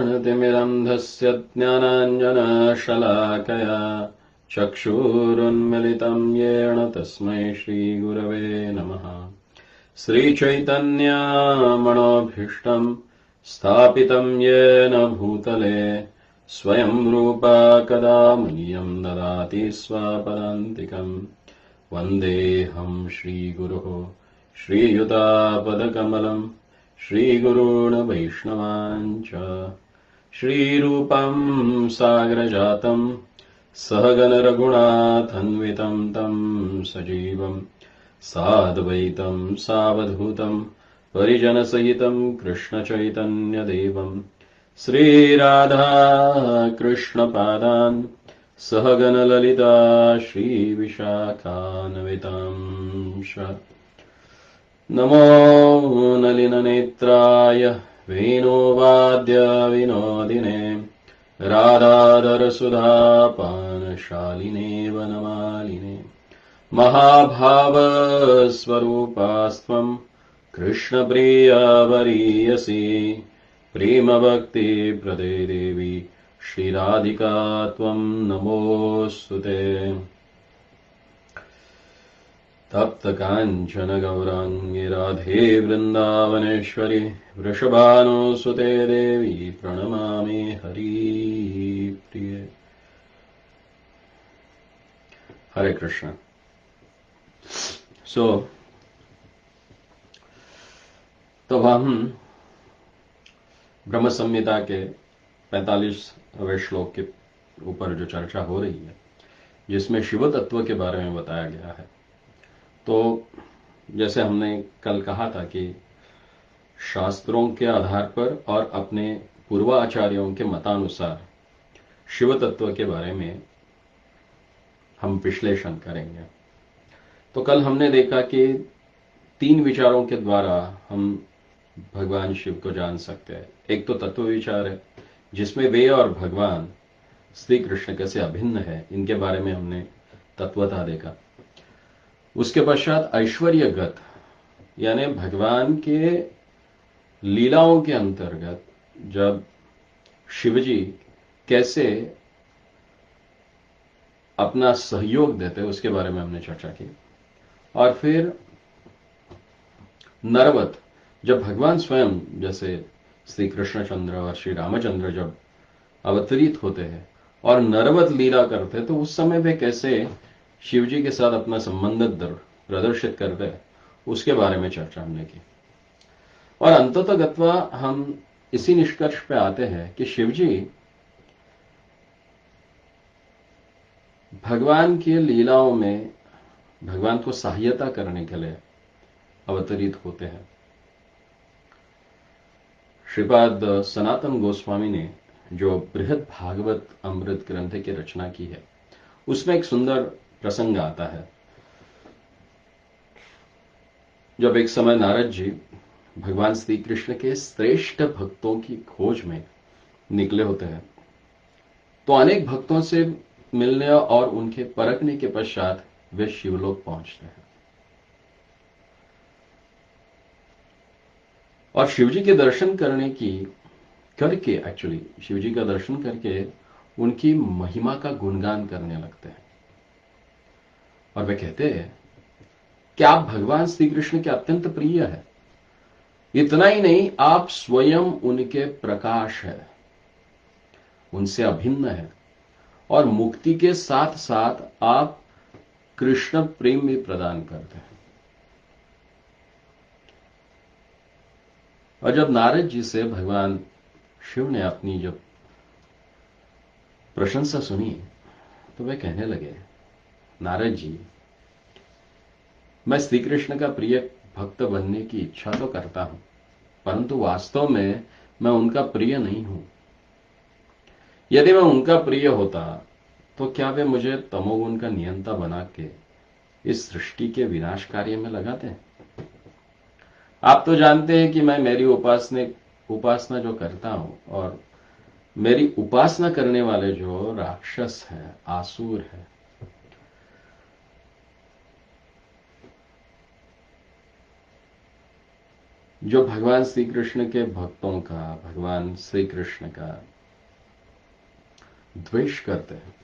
अज्ञानतिमिरन्धस्य ज्ञानाञ्जनशलाकया चक्षुरुन्मिलितं येन तस्मै श्रीगुरवे नमः। श्रीचैतन्यमनोभीष्टं स्थापितं येन भूतले स्वयं रूपा कदा मह्यं ददाति स्वपदान्तिकम्। वन्देऽहं श्रीगुरुः श्रीयुतापदकमलम् श्रीगुरून् वैष्णवांश्च। श्रीरूपं सागरजातं सहगण रघुनाथान्वितं तं सजीवं साद्वैतं सावधूतं परिजनसहितं कृष्णचैतन्यदेवं श्रीराधा कृष्णपादान् सहगण ललिता श्रीविशाखान्वितांश्च। नमो नलिननेत्राय वेणुवाद्यविनोदिने राधाधरसुधापानशालिने वनमालिने महाभावस्वरूपास्त्वं कृष्णप्रियवरीयसी प्रेमभक्तिप्रदे देवी श्रीराधिका त्वं नमोऽस्तुते। तप्त कांचन गौरांगी राधे वृंदावनेश्वरी वृषभानुसुते देवी प्रणमामि हरिप्रिये। हरे कृष्ण। तो हम ब्रह्म संहिता के 45वें श्लोक के ऊपर जो चर्चा हो रही है, जिसमें शिव तत्व के बारे में बताया गया है। तो जैसे हमने कल कहा था कि शास्त्रों के आधार पर और अपने पूर्वाचार्यों के मतानुसार शिव तत्व के बारे में हम विश्लेषण करेंगे। तो कल हमने देखा कि 3 विचारों के द्वारा हम भगवान शिव को जान सकते हैं। एक तो तत्व विचार है, जिसमें वे और भगवान श्री कृष्ण कैसे अभिन्न है, इनके बारे में हमने तत्वतः देखा। उसके पश्चात ऐश्वर्यगत, यानी भगवान के लीलाओं के अंतर्गत जब शिवजी कैसे अपना सहयोग देते, उसके बारे में हमने चर्चा की। और फिर नरवत, जब भगवान स्वयं जैसे श्री कृष्णचंद्र और श्री रामचंद्र जब अवतरित होते हैं और नरवत लीला करते हैं, तो उस समय वे कैसे शिवजी के साथ अपना संबंध प्रदर्शित करते हैं, उसके बारे में चर्चा हमने की। और अंततः गत्वा हम इसी निष्कर्ष पे आते हैं कि शिवजी भगवान की लीलाओं में भगवान को सहायता करने के लिए अवतरित होते हैं। श्रीपाद सनातन गोस्वामी ने जो बृहद भागवत अमृत ग्रंथ की रचना की है, उसमें एक सुंदर प्रसंग आता है। जब एक समय नारद जी भगवान श्री कृष्ण के श्रेष्ठ भक्तों की खोज में निकले होते हैं, तो अनेक भक्तों से मिलने और उनके परखने के पश्चात वे शिवलोक पहुंचते हैं। और शिवजी के दर्शन शिवजी का दर्शन करके उनकी महिमा का गुणगान करने लगते हैं। और वे कहते हैं कि आप भगवान श्री कृष्ण के अत्यंत प्रिय है। इतना ही नहीं, आप स्वयं उनके प्रकाश है, उनसे अभिन्न है, और मुक्ति के साथ साथ आप कृष्ण प्रेम भी प्रदान करते हैं। और जब नारद जी से भगवान शिव ने अपनी जब प्रशंसा सुनी, तो वे कहने लगे, नारद जी, मैं श्री कृष्ण का प्रिय भक्त बनने की इच्छा तो करता हूं, परंतु वास्तव में मैं उनका प्रिय नहीं हूं। यदि मैं उनका प्रिय होता तो क्या वे मुझे तमोगुण का नियंता बना के इस सृष्टि के विनाश कार्य में लगाते? आप तो जानते हैं कि मैं मेरी उपासना जो करता हूं, और मेरी उपासना करने वाले जो राक्षस हैं, आसुर हैं, जो भगवान श्री कृष्ण के भक्तों का, भगवान श्री कृष्ण का द्वेष करते हैं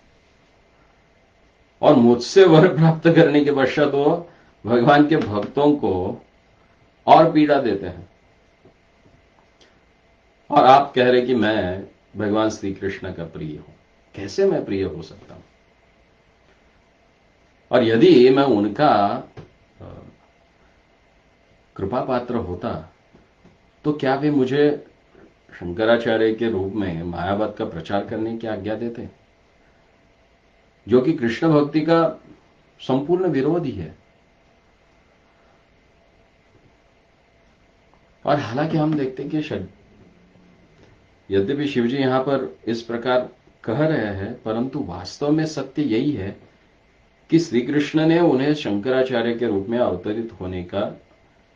और मुझसे वर प्राप्त करने के पश्चात वो भगवान के भक्तों को और पीड़ा देते हैं, और आप कह रहे कि मैं भगवान श्री कृष्ण का प्रिय हूं। कैसे मैं प्रिय हो सकता हूं? और यदि मैं उनका कृपा पात्र होता तो क्या वे मुझे शंकराचार्य के रूप में मायावाद का प्रचार करने की आज्ञा देते, जो कि कृष्ण भक्ति का संपूर्ण विरोधी है। और हालांकि हम देखते हैं कि यद्यपि शिवजी यहां पर इस प्रकार कह रहे हैं, परंतु वास्तव में सत्य यही है कि श्री कृष्ण ने उन्हें शंकराचार्य के रूप में अवतरित होने का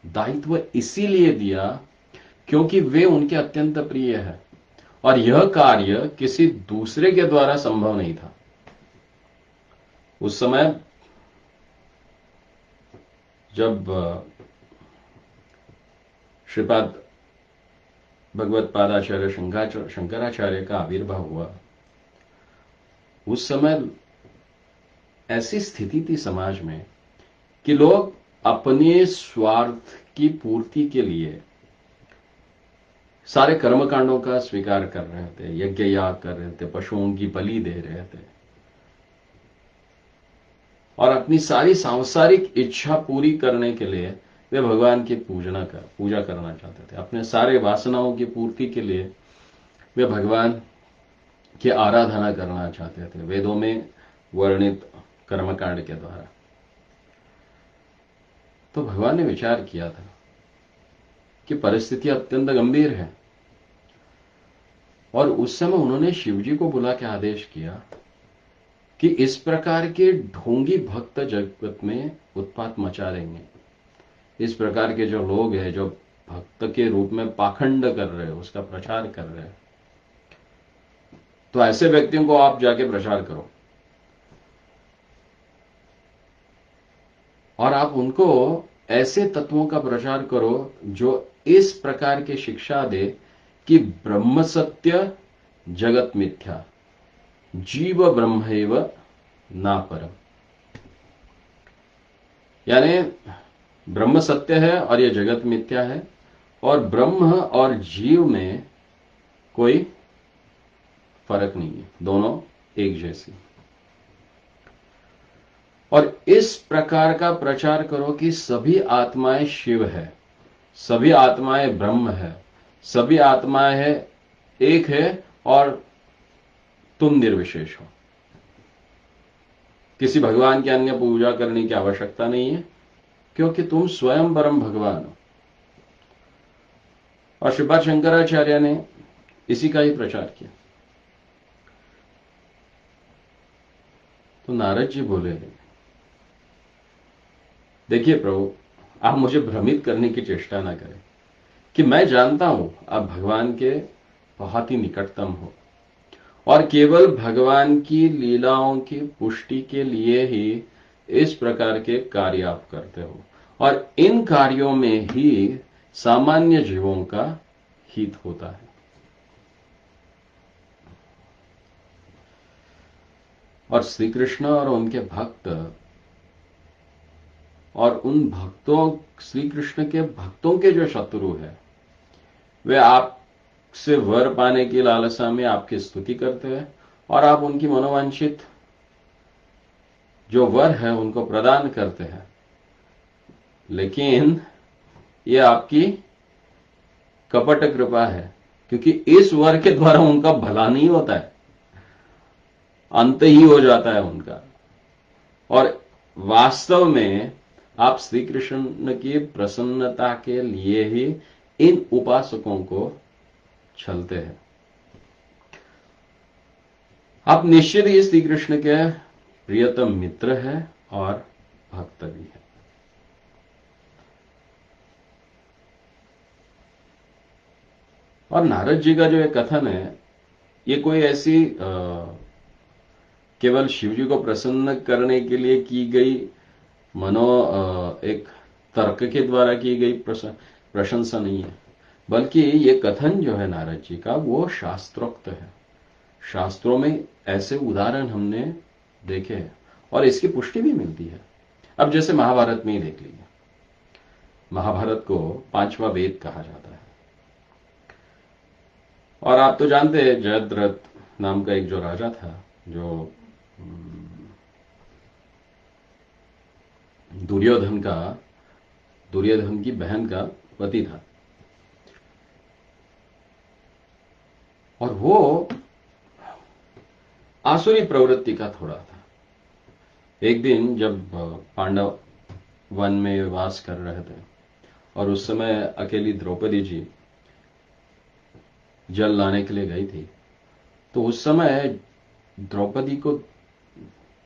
दायित्व इसीलिए दिया क्योंकि वे उनके अत्यंत प्रिय है, और यह कार्य किसी दूसरे के द्वारा संभव नहीं था। उस समय जब श्रीपाद भगवत पादाचार्य शंकराचार्य का आविर्भाव हुआ, उस समय ऐसी स्थिति थी समाज में कि लोग अपने स्वार्थ की पूर्ति के लिए सारे कर्मकांडों का स्वीकार कर रहे थे, यज्ञ याग कर रहे थे, पशुओं की बलि दे रहे थे, और अपनी सारी सांसारिक इच्छा पूरी करने के लिए वे भगवान की पूजा करना चाहते थे। अपने सारे वासनाओं की पूर्ति के लिए वे भगवान की आराधना करना चाहते थे, वेदों में वर्णित कर्मकांड के द्वारा। तो भगवान ने विचार किया था कि परिस्थिति अत्यंत गंभीर है, और उस समय उन्होंने शिवजी को बुला के आदेश किया कि इस प्रकार के ढोंगी भक्त जगत में उत्पात मचा देंगे। इस प्रकार के जो लोग हैं, जो भक्त के रूप में पाखंड कर रहे हैं, उसका प्रचार कर रहे हैं, तो ऐसे व्यक्तियों को आप जाके प्रचार करो और आप उनको ऐसे तत्वों का प्रचार करो जो इस प्रकार की शिक्षा दे कि ब्रह्म सत्य जगत मिथ्या, जीव ब्रह्मैव ना परम। यानी ब्रह्म सत्य है और यह जगत मिथ्या है, और ब्रह्म और जीव में कोई फर्क नहीं है, दोनों एक जैसी। और इस प्रकार का प्रचार करो कि सभी आत्माएं शिव है, सभी आत्माएं ब्रह्म है, सभी आत्माएं है एक है, और तुम निर्विशेष हो। किसी भगवान की अन्य पूजा करने की आवश्यकता नहीं है, क्योंकि तुम स्वयं परम भगवान हो। और श्रीपाद शंकराचार्य ने इसी का ही प्रचार किया। तो नारद जी बोले, देखिए प्रभु, आप मुझे भ्रमित करने की चेष्टा ना करें कि मैं जानता हूं आप भगवान के बहुत ही निकटतम हो, और केवल भगवान की लीलाओं की पुष्टि के लिए ही इस प्रकार के कार्य आप करते हो, और इन कार्यों में ही सामान्य जीवों का हित होता है। और श्री कृष्ण और उनके भक्त, और उन भक्तों, श्री कृष्ण के भक्तों के जो शत्रु है, वे आपसे वर पाने की लालसा में आपकी स्तुति करते हैं, और आप उनकी मनोवांछित जो वर है उनको प्रदान करते हैं, लेकिन ये आपकी कपट कृपा है, क्योंकि इस वर के द्वारा उनका भला नहीं होता है, अंत ही हो जाता है उनका। और वास्तव में आप श्री कृष्ण की प्रसन्नता के लिए ही इन उपासकों को छलते हैं। आप निश्चित ही श्री कृष्ण के प्रियतम मित्र है और भक्त भी है। और नारद जी का जो ये कथन है, ये कोई ऐसी केवल शिव जी को प्रसन्न करने के लिए की गई एक तर्क के द्वारा की गई प्रशंसा नहीं है, बल्कि ये कथन जो है नारद जी का वो शास्त्रोक्त है। शास्त्रों में ऐसे उदाहरण हमने देखे हैं और इसकी पुष्टि भी मिलती है। अब जैसे महाभारत में ही देख लीजिए, महाभारत को पांचवा वेद कहा जाता है। और आप तो जानते हैं जयद्रथ नाम का एक जो राजा था, जो दुर्योधन की बहन का पति था, और वो आसुरी प्रवृत्ति का थोड़ा था। एक दिन जब पांडव वन में वास कर रहे थे और उस समय अकेली द्रौपदी जी जल लाने के लिए गई थी, तो उस समय द्रौपदी को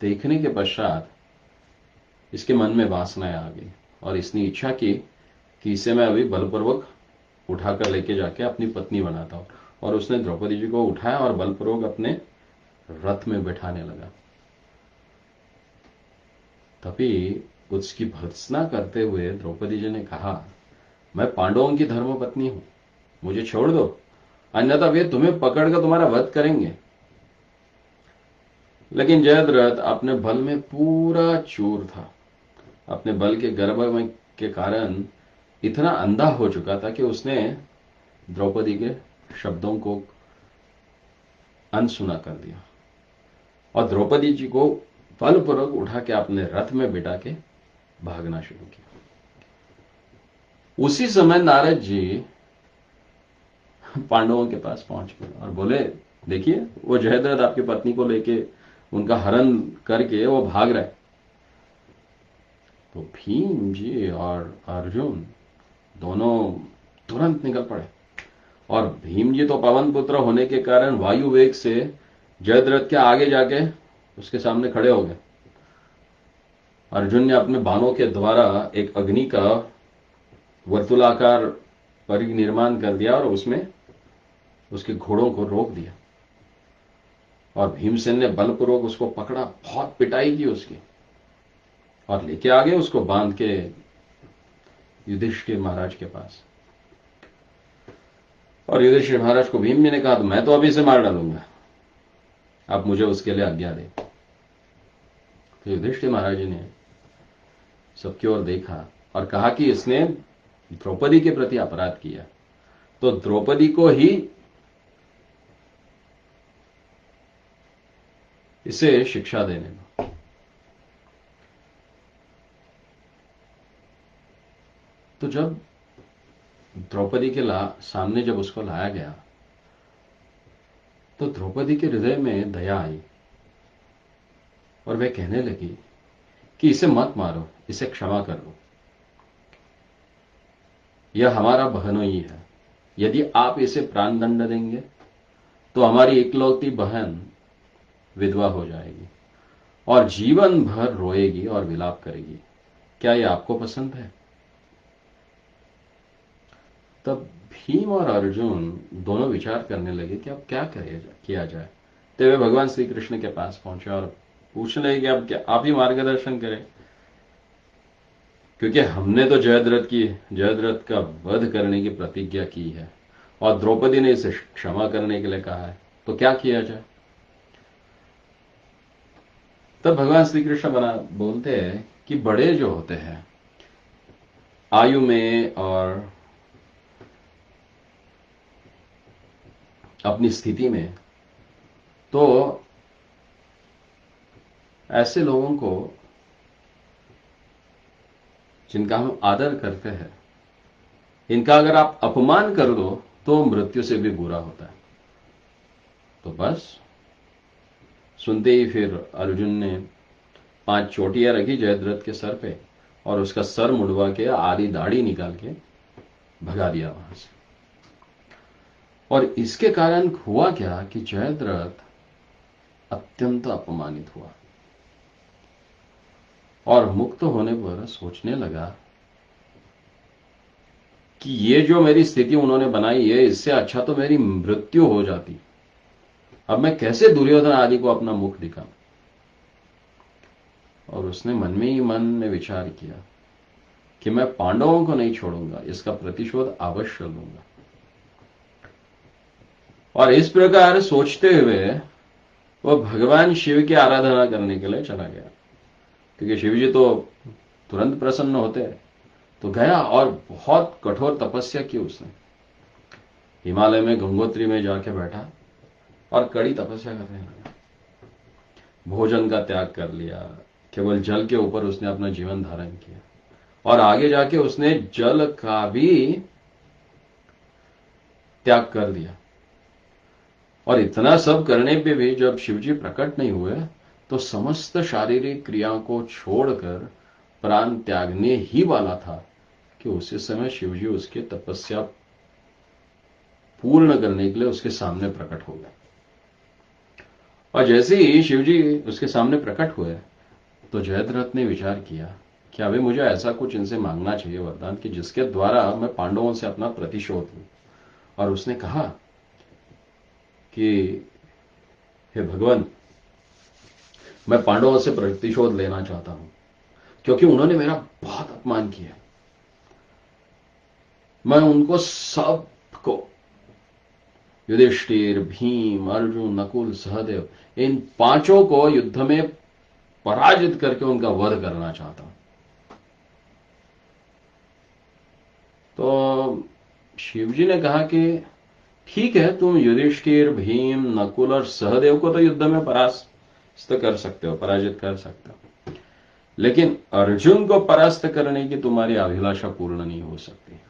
देखने के पश्चात इसके मन में वासनाएं आ गई और इसने इच्छा की कि इसे मैं अभी बलपूर्वक उठाकर लेके जाके अपनी पत्नी बनाता हूं। और उसने द्रौपदी जी को उठाया और बलपूर्वक अपने रथ में बैठाने लगा। तभी उसकी भर्त्सना करते हुए द्रौपदी जी ने कहा, मैं पांडवों की धर्म पत्नी हूं, मुझे छोड़ दो, अन्यथा वे तुम्हें पकड़कर तुम्हारा वध करेंगे। लेकिन जयद्रथ अपने बल में पूरा चूर था। अपने बल के गर्भ में के कारण इतना अंधा हो चुका था कि उसने द्रौपदी के शब्दों को अनसुना कर दिया और द्रौपदी जी को बलपूर्वक उठा के अपने रथ में बिठा के भागना शुरू किया। उसी समय नारद जी पांडवों के पास पहुंच गए और बोले, देखिए वो जयद्रथ आपकी पत्नी को लेके उनका हरण करके वो भाग रहा है। तो भीम जी और अर्जुन दोनों तुरंत निकल पड़े और भीम जी तो पवन पुत्र होने के कारण वायु वेग से जयद्रथ के आगे जाके उसके सामने खड़े हो गए। अर्जुन ने अपने बाणों के द्वारा एक अग्नि का वर्तुलाकार परिनिर्माण कर दिया और उसमें उसके घोड़ों को रोक दिया और भीमसेन ने बलपूर्वक उसको पकड़ा, बहुत पिटाई की उसकी और लेके आ गए उसको बांध के युधिष्ठिर महाराज के पास। और युधिष्ठिर महाराज को भीम जी ने कहा, तो मैं तो अभी से मार डालूंगा, आप मुझे उसके लिए आज्ञा दें। तो युधिष्ठिर महाराज जी ने सबकी ओर देखा और कहा कि इसने द्रौपदी के प्रति अपराध किया, तो द्रौपदी को ही इसे शिक्षा देने दो। तो जब द्रौपदी के सामने जब उसको लाया गया तो द्रौपदी के हृदय में दया आई और वह कहने लगी कि इसे मत मारो, इसे क्षमा कर दो, यह हमारा बहनोई है। यदि आप इसे प्राण दंड देंगे तो हमारी इकलौती बहन विधवा हो जाएगी और जीवन भर रोएगी और विलाप करेगी। क्या यह आपको पसंद है? तब भीम और अर्जुन दोनों विचार करने लगे कि अब क्या किया जाए। तो वे भगवान श्री कृष्ण के पास पहुंचे और पूछने लगे कि अब क्या आप ही मार्गदर्शन करें, क्योंकि हमने तो जयद्रथ का वध करने की प्रतिज्ञा की है और द्रौपदी ने इसे क्षमा करने के लिए कहा है, तो क्या किया जाए। तब भगवान श्री कृष्ण बोलते हैं कि बड़े जो होते हैं आयु में और अपनी स्थिति में, तो ऐसे लोगों को जिनका हम आदर करते हैं, इनका अगर आप अपमान कर दो तो मृत्यु से भी बुरा होता है। तो बस सुनते ही फिर अर्जुन ने 5 चोटियां रखी जयद्रथ के सर पे और उसका सर मुड़वा के आधी दाढ़ी निकाल के भगा दिया वहां से। और इसके कारण हुआ क्या कि जयद्रथ अत्यंत अपमानित हुआ और मुक्त होने पर सोचने लगा कि ये जो मेरी स्थिति उन्होंने बनाई है, इससे अच्छा तो मेरी मृत्यु हो जाती। अब मैं कैसे दुर्योधन आदि को अपना मुख दिखाऊं। और उसने मन में ही मन में विचार किया कि मैं पांडवों को नहीं छोड़ूंगा, इसका प्रतिशोध अवश्य लूंगा। और इस प्रकार सोचते हुए वो भगवान शिव की आराधना करने के लिए चला गया, क्योंकि शिव जी तो तुरंत प्रसन्न होते हैं। तो गया और बहुत कठोर तपस्या की उसने। हिमालय में गंगोत्री में जाके बैठा और कड़ी तपस्या करने लगा। भोजन का त्याग कर लिया, केवल जल के ऊपर उसने अपना जीवन धारण किया, और आगे जाके उसने जल का भी त्याग कर दिया। और इतना सब करने पे भी जब शिवजी प्रकट नहीं हुए तो समस्त शारीरिक क्रियाओं को छोड़कर प्राण त्यागने ही वाला था कि उसी समय शिवजी उसके तपस्या पूर्ण करने के लिए उसके सामने प्रकट हो गए। और जैसे ही शिवजी उसके सामने प्रकट हुए तो जयद्रथ ने विचार किया कि अभी मुझे ऐसा कुछ इनसे मांगना चाहिए वरदान कि जिसके द्वारा मैं पांडवों से अपना प्रतिशोध लूं। और उसने कहा कि हे भगवान, मैं पांडवों से प्रतिशोध लेना चाहता हूं, क्योंकि उन्होंने मेरा बहुत अपमान किया। मैं उनको सबको, युधिष्ठिर, भीम, अर्जुन, नकुल, सहदेव, इन पांचों को युद्ध में पराजित करके उनका वध करना चाहता हूं। तो शिवजी ने कहा कि ठीक है, तुम युधिष्ठिर, भीम, नकुल और सहदेव को तो युद्ध में परास्त कर सकते हो, पराजित कर सकते हो, लेकिन अर्जुन को परास्त करने की तुम्हारी अभिलाषा पूर्ण नहीं हो सकती।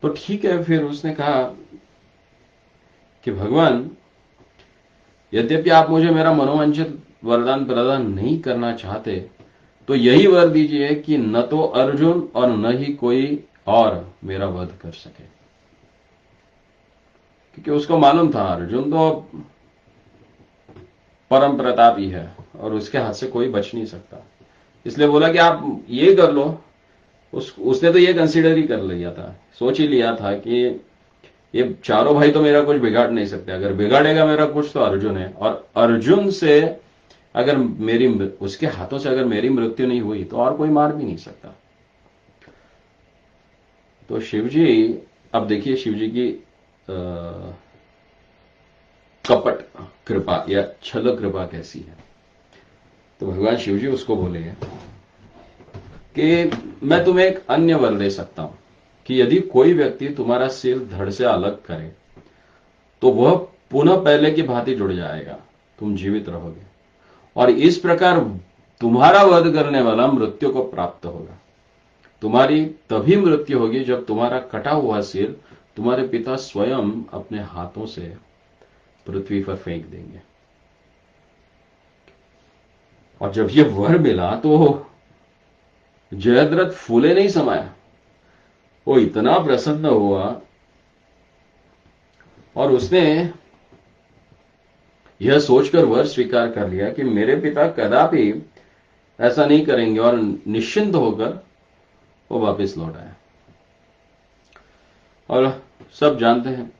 तो ठीक है, फिर उसने कहा कि भगवान, यद्यपि आप मुझे मेरा मनोवांछित वरदान प्रदान नहीं करना चाहते, तो यही वर दीजिए कि न तो अर्जुन और न ही कोई और मेरा वध कर सके। क्योंकि उसको मालूम था अर्जुन तो परम प्रतापी है और उसके हाथ से कोई बच नहीं सकता। इसलिए बोला कि आप ये कर लो। उसने तो ये कंसीडर ही कर लिया था, सोच ही लिया था कि ये चारों भाई तो मेरा कुछ बिगाड़ नहीं सकते, अगर बिगाड़ेगा मेरा कुछ तो अर्जुन है, और अर्जुन से अगर मेरी, उसके हाथों से अगर मेरी मृत्यु नहीं हुई तो और कोई मार भी नहीं सकता। तो शिवजी, अब देखिए शिवजी की कपट कृपा या छल कृपा कैसी है। तो भगवान शिवजी उसको बोले कि मैं तुम्हें एक अन्य वर दे सकता हूं कि यदि कोई व्यक्ति तुम्हारा सिर धड़ से अलग करे तो वह पुनः पहले की भांति जुड़ जाएगा, तुम जीवित रहोगे, और इस प्रकार तुम्हारा वध करने वाला मृत्यु को प्राप्त होगा। तुम्हारी तभी मृत्यु होगी जब तुम्हारा कटा हुआ सिर तुम्हारे पिता स्वयं अपने हाथों से पृथ्वी पर फेंक देंगे। और जब ये वर मिला तो जयद्रथ फूले नहीं समाया, वो इतना प्रसन्न हुआ और उसने यह सोचकर वर स्वीकार कर लिया कि मेरे पिता कदापि ऐसा नहीं करेंगे, और निश्चिंत होकर वो वापस लौट आया। और सब जानते हैं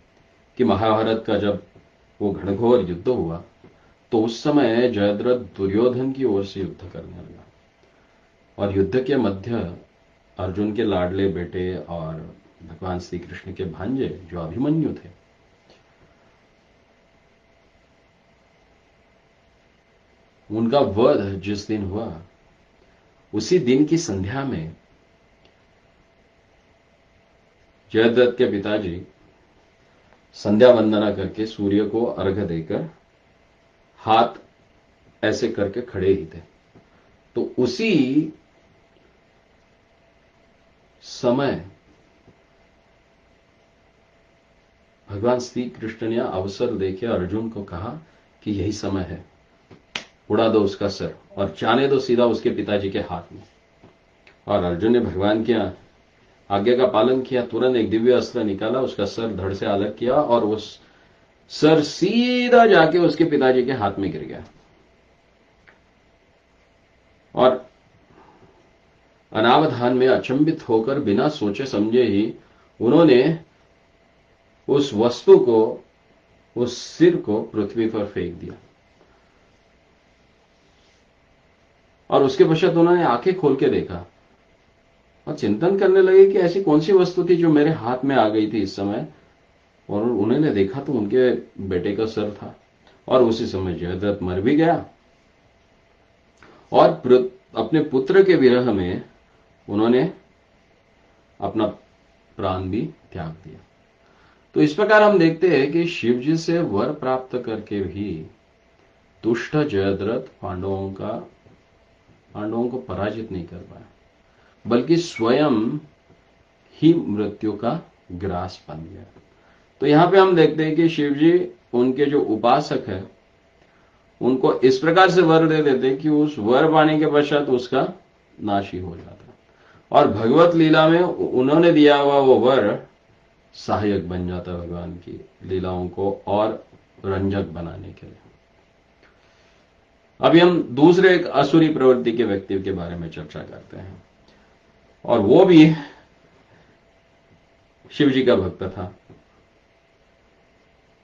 कि महाभारत का जब वो घनघोर युद्ध हुआ तो उस समय जयद्रथ दुर्योधन की ओर से युद्ध करने लगा, और युद्ध के मध्य अर्जुन के लाडले बेटे और भगवान श्री कृष्ण के भांजे जो अभिमन्यु थे, उनका वध जिस दिन हुआ उसी दिन की संध्या में जयद्रथ के पिताजी संध्या वंदना करके सूर्य को अर्घ्य देकर हाथ ऐसे करके खड़े ही थे। तो उसी समय भगवान श्री कृष्ण ने अवसर देके अर्जुन को कहा कि यही समय है, उड़ा दो उसका सर और जाने दो सीधा उसके पिताजी के हाथ में। और अर्जुन ने भगवान की आज्ञा का पालन किया, तुरंत एक दिव्य अस्त्र निकाला, उसका सर धड़ से अलग किया और उस सर सीधा जाके उसके पिताजी के हाथ में गिर गया। और अनावधान में अचंभित होकर बिना सोचे समझे ही उन्होंने उस वस्तु को, उस सिर को पृथ्वी पर फेंक दिया। और उसके पश्चात उन्होंने आंखें खोल के देखा और चिंतन करने लगे कि ऐसी कौन सी वस्तु थी जो मेरे हाथ में आ गई थी इस समय। और उन्होंने देखा तो उनके बेटे का सर था और उसी समय जयद्रथ मर भी गया और अपने पुत्र के विरह में उन्होंने अपना प्राण भी त्याग दिया। तो इस प्रकार हम देखते हैं कि शिव जी से वर प्राप्त करके भी दुष्ट जयद्रथ पांडवों को पराजित नहीं कर पाया, बल्कि स्वयं ही मृत्यु का ग्रास बन गया। तो यहां पे हम देखते हैं कि शिव जी उनके जो उपासक है उनको इस प्रकार से वर दे देते कि उस वर पाने के पश्चात उसका नाश ही हो जाता। और भगवत लीला में उन्होंने दिया हुआ वो वर सहायक बन जाता भगवान की लीलाओं को और रंजक बनाने के लिए। अभी हम दूसरे एक असुरी प्रवृत्ति के व्यक्ति के बारे में चर्चा करते हैं और वो भी शिव जी का भक्त था।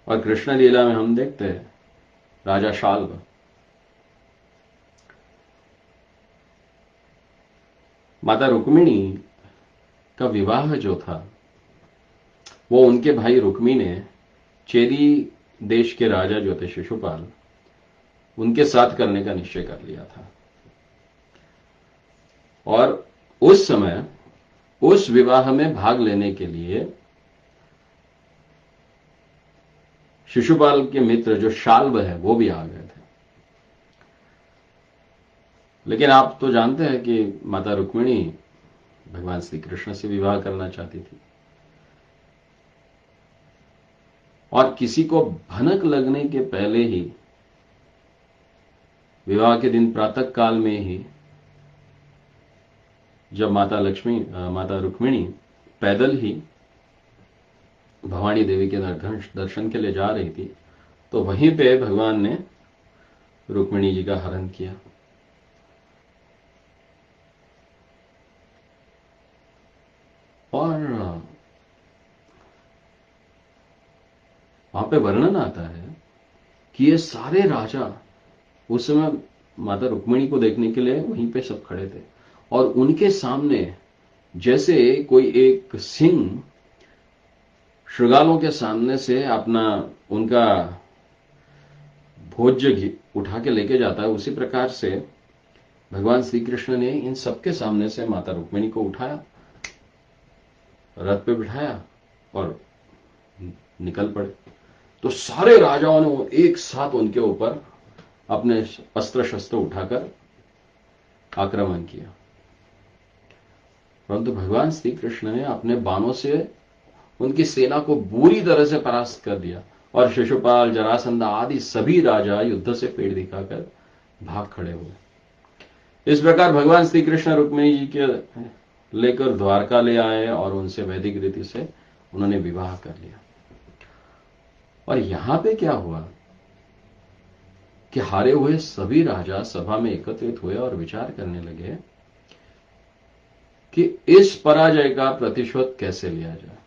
और कृष्ण लीला में हम देखते हैं राजा शाल्व, माता रुक्मिणी का विवाह जो था वो उनके भाई रुक्मी ने चेदी देश के राजा जो थे शिशुपाल उनके साथ करने का निश्चय कर लिया था। और उस समय उस विवाह में भाग लेने के लिए शिशुपाल के मित्र जो शाल्व है वो भी आ गए थे। लेकिन आप तो जानते हैं कि माता रुक्मिणी भगवान श्री कृष्ण से विवाह करना चाहती थी और किसी को भनक लगने के पहले ही विवाह के दिन प्रातः काल में ही जब माता रुक्मिणी पैदल ही भवानी देवी के दर्शन के लिए जा रही थी तो वहीं पे भगवान ने रुक्मिणी जी का हरण किया। और वहां पे वर्णन आता है कि ये सारे राजा उस समय माता रुक्मिणी को देखने के लिए वहीं पे सब खड़े थे और उनके सामने जैसे कोई एक सिंह श्रृगालों के सामने से अपना उनका भोज्य उठा के लेके जाता है, उसी प्रकार से भगवान श्री कृष्ण ने इन सबके सामने से माता रुक्मिणी को उठाया, रथ पे बिठाया और निकल पड़े। तो सारे राजाओं ने एक साथ उनके ऊपर अपने अस्त्र शस्त्र उठाकर आक्रमण किया, परंतु भगवान श्री कृष्ण ने अपने बाणों से उनकी सेना को बुरी तरह से परास्त कर दिया और शिशुपाल, जरासंध आदि सभी राजा युद्ध से पेड़ दिखाकर भाग खड़े हुए। इस प्रकार भगवान श्री कृष्ण रुक्मिणी जी के लेकर द्वारका ले आए और उनसे वैदिक रीति से उन्होंने विवाह कर लिया। और यहां पे क्या हुआ कि हारे हुए सभी राजा सभा में एकत्रित हुए और विचार करने लगे कि इस पराजय का प्रतिशोध कैसे लिया जाए।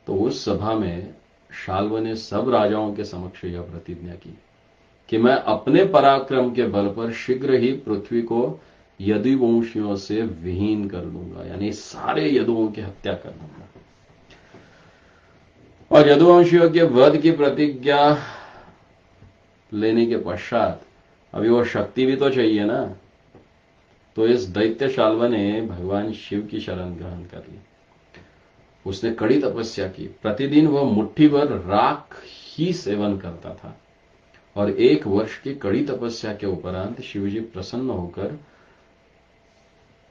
तो उस सभा में शाल्व ने सब राजाओं के समक्ष यह प्रतिज्ञा की कि मैं अपने पराक्रम के बल पर शीघ्र ही पृथ्वी को यदुवंशियों से विहीन कर दूंगा, यानी सारे यदुओं की हत्या कर दूंगा। और यदुवंशियों के वध की प्रतिज्ञा लेने के पश्चात अभी वो शक्ति भी तो चाहिए ना, तो इस दैत्य शाल्व ने भगवान शिव की शरण ग्रहण कर ली। उसने कड़ी तपस्या की, प्रतिदिन वह मुट्ठी भर राख ही सेवन करता था और 1 वर्ष की कड़ी तपस्या के उपरांत शिवजी प्रसन्न होकर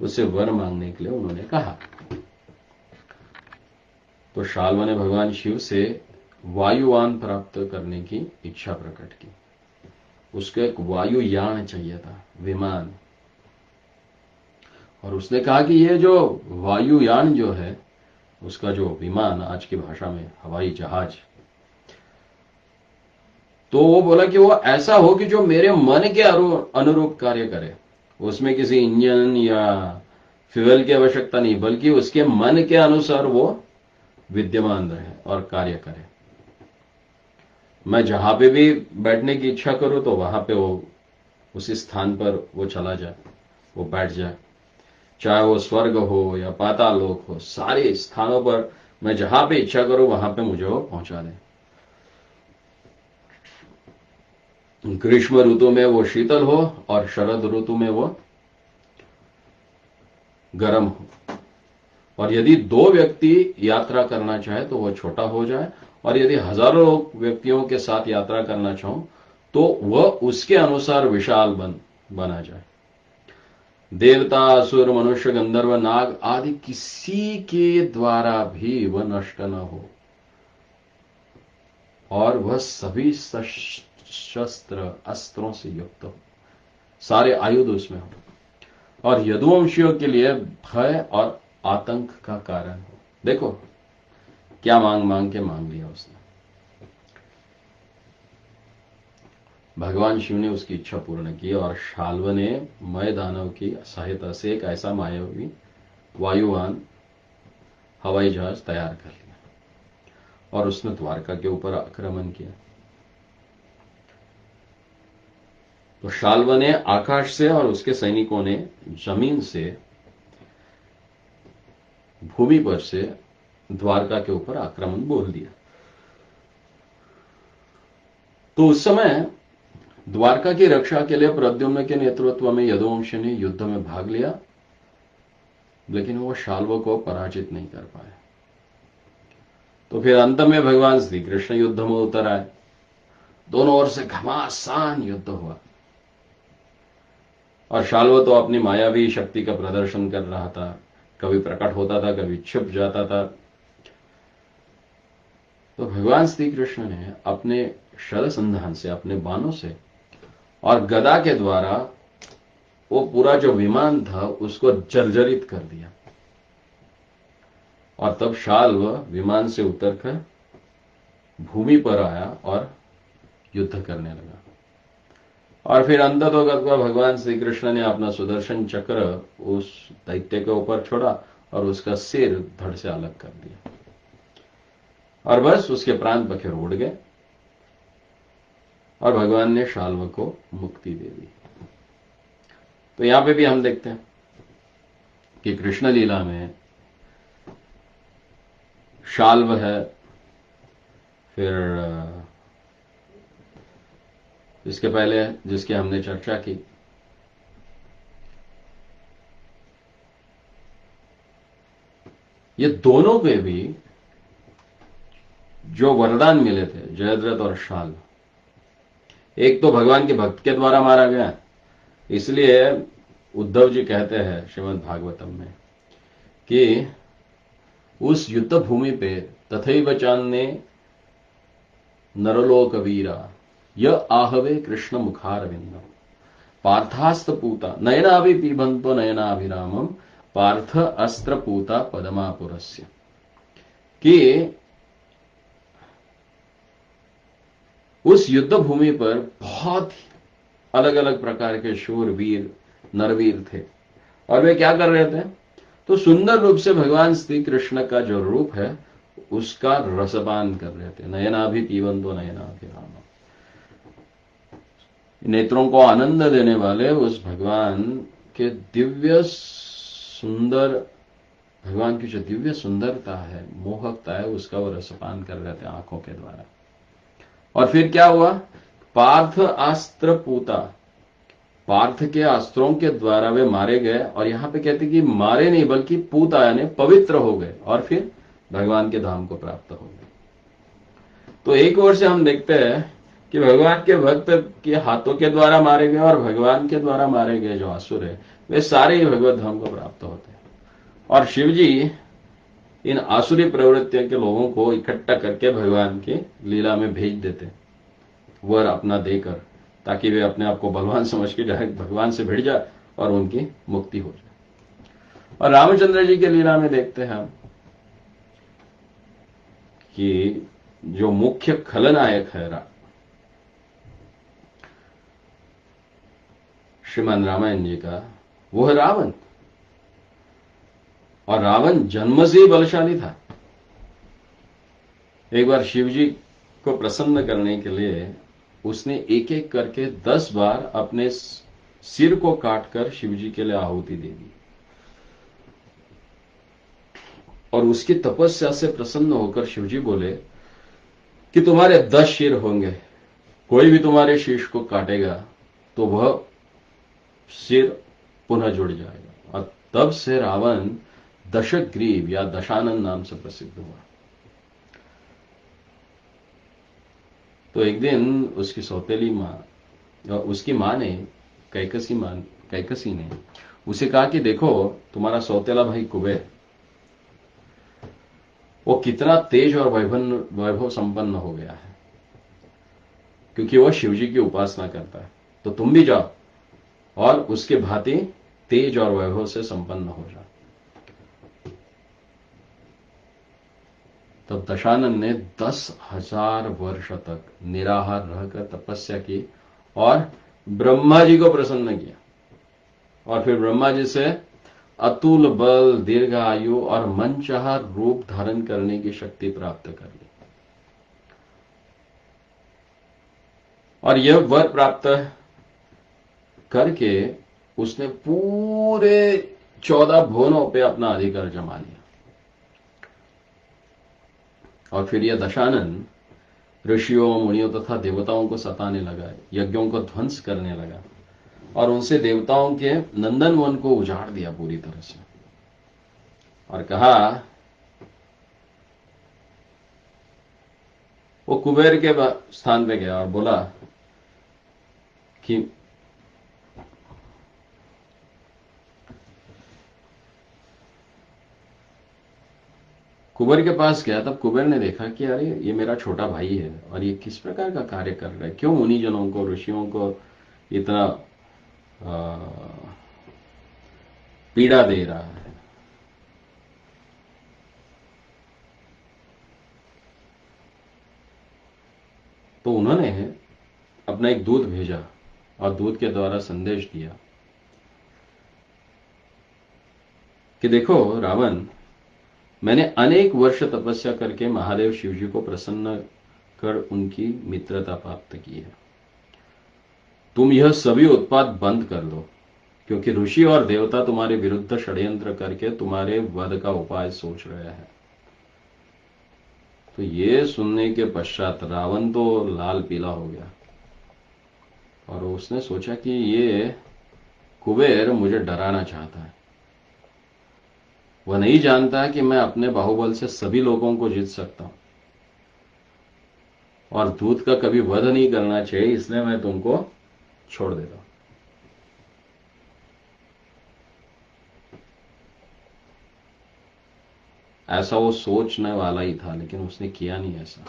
उसे वर मांगने के लिए उन्होंने कहा। तो शाल्व ने भगवान शिव से वायुयान प्राप्त करने की इच्छा प्रकट की। उसको एक वायुयान चाहिए था, विमान। और उसने कहा कि यह जो वायुयान जो है, उसका जो विमान, आज की भाषा में हवाई जहाज, तो वो बोला कि वो ऐसा हो कि जो मेरे मन के अनुरूप कार्य करे। उसमें किसी इंजन या फ्यूल की आवश्यकता नहीं, बल्कि उसके मन के अनुसार वो विद्यमान रहे और कार्य करे। मैं जहां पे भी बैठने की इच्छा करूं तो वहां पे वो उसी स्थान पर वो चला जाए, वो बैठ जाए, चाहे वो स्वर्ग हो या पाताल लोक हो, सारे स्थानों पर मैं जहां पे इच्छा करूं वहां पे मुझे वो पहुंचा दे। ग्रीष्म ऋतु में वो शीतल हो और शरद ऋतु में वो गर्म हो। और यदि 2 व्यक्ति यात्रा करना चाहे तो वह छोटा हो जाए, और यदि हजारों व्यक्तियों के साथ यात्रा करना चाहूं तो वह उसके अनुसार विशाल बना जाए। देवता, असुर, मनुष्य, गंधर्व, नाग आदि किसी के द्वारा भी वह नष्ट न हो, और वह सभी शस्त्र अस्त्रों से युक्त हो, सारे आयुध उसमें हो, और यदुवंशियों के लिए भय और आतंक का कारण हो। देखो क्या मांग मांग के मांग लिया उसने। भगवान शिव ने उसकी इच्छा पूर्ण की, और शाल्व ने मय दानव की सहायता से एक ऐसा मायावी वायुवान हवाई जहाज तैयार कर लिया, और उसने द्वारका के ऊपर आक्रमण किया। तो शाल्व ने आकाश से और उसके सैनिकों ने जमीन से, भूमि पर से द्वारका के ऊपर आक्रमण बोल दिया। तो उस समय द्वारका की रक्षा के लिए प्रद्युम्न के नेतृत्व में यदुवंश ने युद्ध में भाग लिया, लेकिन वो शाल्व को पराजित नहीं कर पाए। तो फिर अंत में भगवान श्री कृष्ण युद्ध में उतर आए। दोनों ओर से घमासान युद्ध हुआ, और शाल्व तो अपनी मायावी शक्ति का प्रदर्शन कर रहा था, कभी प्रकट होता था, कभी छिप जाता था। तो भगवान श्री कृष्ण ने अपने शरसंधान से, अपने बाणों से और गदा के द्वारा वो पूरा जो विमान था उसको जर्जरित कर दिया, और तब शाल्व विमान से उतरकर भूमि पर आया और युद्ध करने लगा। और फिर अंततोगत्वा भगवान श्री कृष्ण ने अपना सुदर्शन चक्र उस दैत्य के ऊपर छोड़ा और उसका सिर धड़ से अलग कर दिया, और बस उसके प्राण पखेरु उड़ गए, और भगवान ने शाल्व को मुक्ति दे दी। तो यहां पे भी हम देखते हैं कि कृष्ण लीला में शाल्व है, फिर इसके पहले जिसकी हमने चर्चा की ये दोनों पे भी जो वरदान मिले थे, जयद्रथ और शाल्व, एक तो भगवान के भक्त के द्वारा मारा गया, इसलिए उद्धव जी कहते हैं श्रीमद् भागवतम में कि उस युद्ध भूमि पे तथैव चान्ने नरलोक वीरा य आहवे कृष्ण मुखारविंदम पार्थास्त्र पूता नयनाभि पिबंतो नयनाभिरामम पार्थ अस्त्र पूता पदमापुरस्य, कि उस युद्ध भूमि पर बहुत अलग अलग प्रकार के शूर वीर नरवीर थे, और वे क्या कर रहे थे? तो सुंदर रूप से भगवान श्री कृष्ण का जो रूप है उसका रसपान कर रहे थे। नयनाभि पीबंतो नयनाभिरामम, नेत्रों को आनंद देने वाले उस भगवान के दिव्य सुंदर, भगवान की जो दिव्य सुंदरता है, मोहकता है, उसका वो रसपान कर रहे थे आंखों के द्वारा। और फिर क्या हुआ? पार्थ अस्त्र पूता, पार्थ के अस्त्रों के द्वारा वे मारे गए, और यहां पे कहते कि मारे नहीं बल्कि पूता यानी पवित्र हो गए, और फिर भगवान के धाम को प्राप्त हो गए। तो एक ओर से हम देखते हैं कि भगवान के भक्त के हाथों के द्वारा मारे गए और भगवान के द्वारा मारे गए जो असुर है वे सारे ही भगवत धाम को प्राप्त होते हैं, और शिव जी इन आसुरी प्रवृत्तियों के लोगों को इकट्ठा करके भगवान की लीला में भेज देते, वर अपना देकर, ताकि वे अपने आप को बलवान समझ के डायरेक्ट भगवान से भिड़ जाए और उनकी मुक्ति हो जाए। और रामचंद्र जी के लीला में देखते हैं हम कि जो मुख्य खलनायक है श्रीमन रामायण जी का, वो है रावण। और रावण जन्म से ही बलशाली था। एक बार शिव जी को प्रसन्न करने के लिए उसने एक एक करके 10 बार अपने सिर को काटकर शिव जी के लिए आहुति दे दी। और उसकी तपस्या से प्रसन्न होकर शिवजी बोले कि तुम्हारे 10 सिर होंगे, कोई भी तुम्हारे शीश को काटेगा तो वह सिर पुनः जुड़ जाएगा। और तब से रावण दशग्रीव या दशानन नाम से प्रसिद्ध हुआ। तो एक दिन उसकी सौतेली मां, उसकी मां ने, कैकसी ने उसे कहा कि देखो तुम्हारा सौतेला भाई कुबेर, वो कितना तेज और वैभव संपन्न हो गया है, क्योंकि वह शिवजी की उपासना करता है। तो तुम भी जाओ और उसके भांति तेज और वैभव से संपन्न हो जाओ। तब दशानन ने 10,000 वर्ष तक निराहार रहकर तपस्या की और ब्रह्मा जी को प्रसन्न किया। और फिर ब्रह्मा जी से अतुल बल, दीर्घ आयु और मनचाहा रूप धारण करने की शक्ति प्राप्त कर ली। और यह वर प्राप्त करके उसने पूरे 14 भुवनों पे अपना अधिकार जमा लिया। और फिर यह दशानन ऋषियों, मुनियों तथा देवताओं को सताने लगा, यज्ञों को ध्वंस करने लगा और उनसे देवताओं के नंदन वन को उजाड़ दिया पूरी तरह से। और कहा, वो कुबेर के स्थान पे गया और बोला कि कुबेर के पास गया। तब कुबेर ने देखा कि अरे ये मेरा छोटा भाई है और ये किस प्रकार का कार्य कर रहा है, क्यों मुनिजनों को, ऋषियों को इतना पीड़ा दे रहा है। तो उन्होंने अपना एक दूत भेजा और दूत के द्वारा संदेश दिया कि देखो रावण, मैंने अनेक वर्ष तपस्या करके महादेव शिवजी को प्रसन्न कर उनकी मित्रता प्राप्त की है। तुम यह सभी उत्पात बंद कर दो, क्योंकि ऋषि और देवता तुम्हारे विरुद्ध षड्यंत्र करके तुम्हारे वध का उपाय सोच रहे हैं। तो ये सुनने के पश्चात रावण तो लाल पीला हो गया और उसने सोचा कि ये कुबेर मुझे डराना चाहता है। वह नहीं जानता कि मैं अपने बाहुबल से सभी लोगों को जीत सकता हूं और दूत का कभी वध नहीं करना चाहिए, इसलिए मैं तुमको छोड़ देता हूं। ऐसा वो सोचने वाला ही था, लेकिन उसने किया नहीं ऐसा।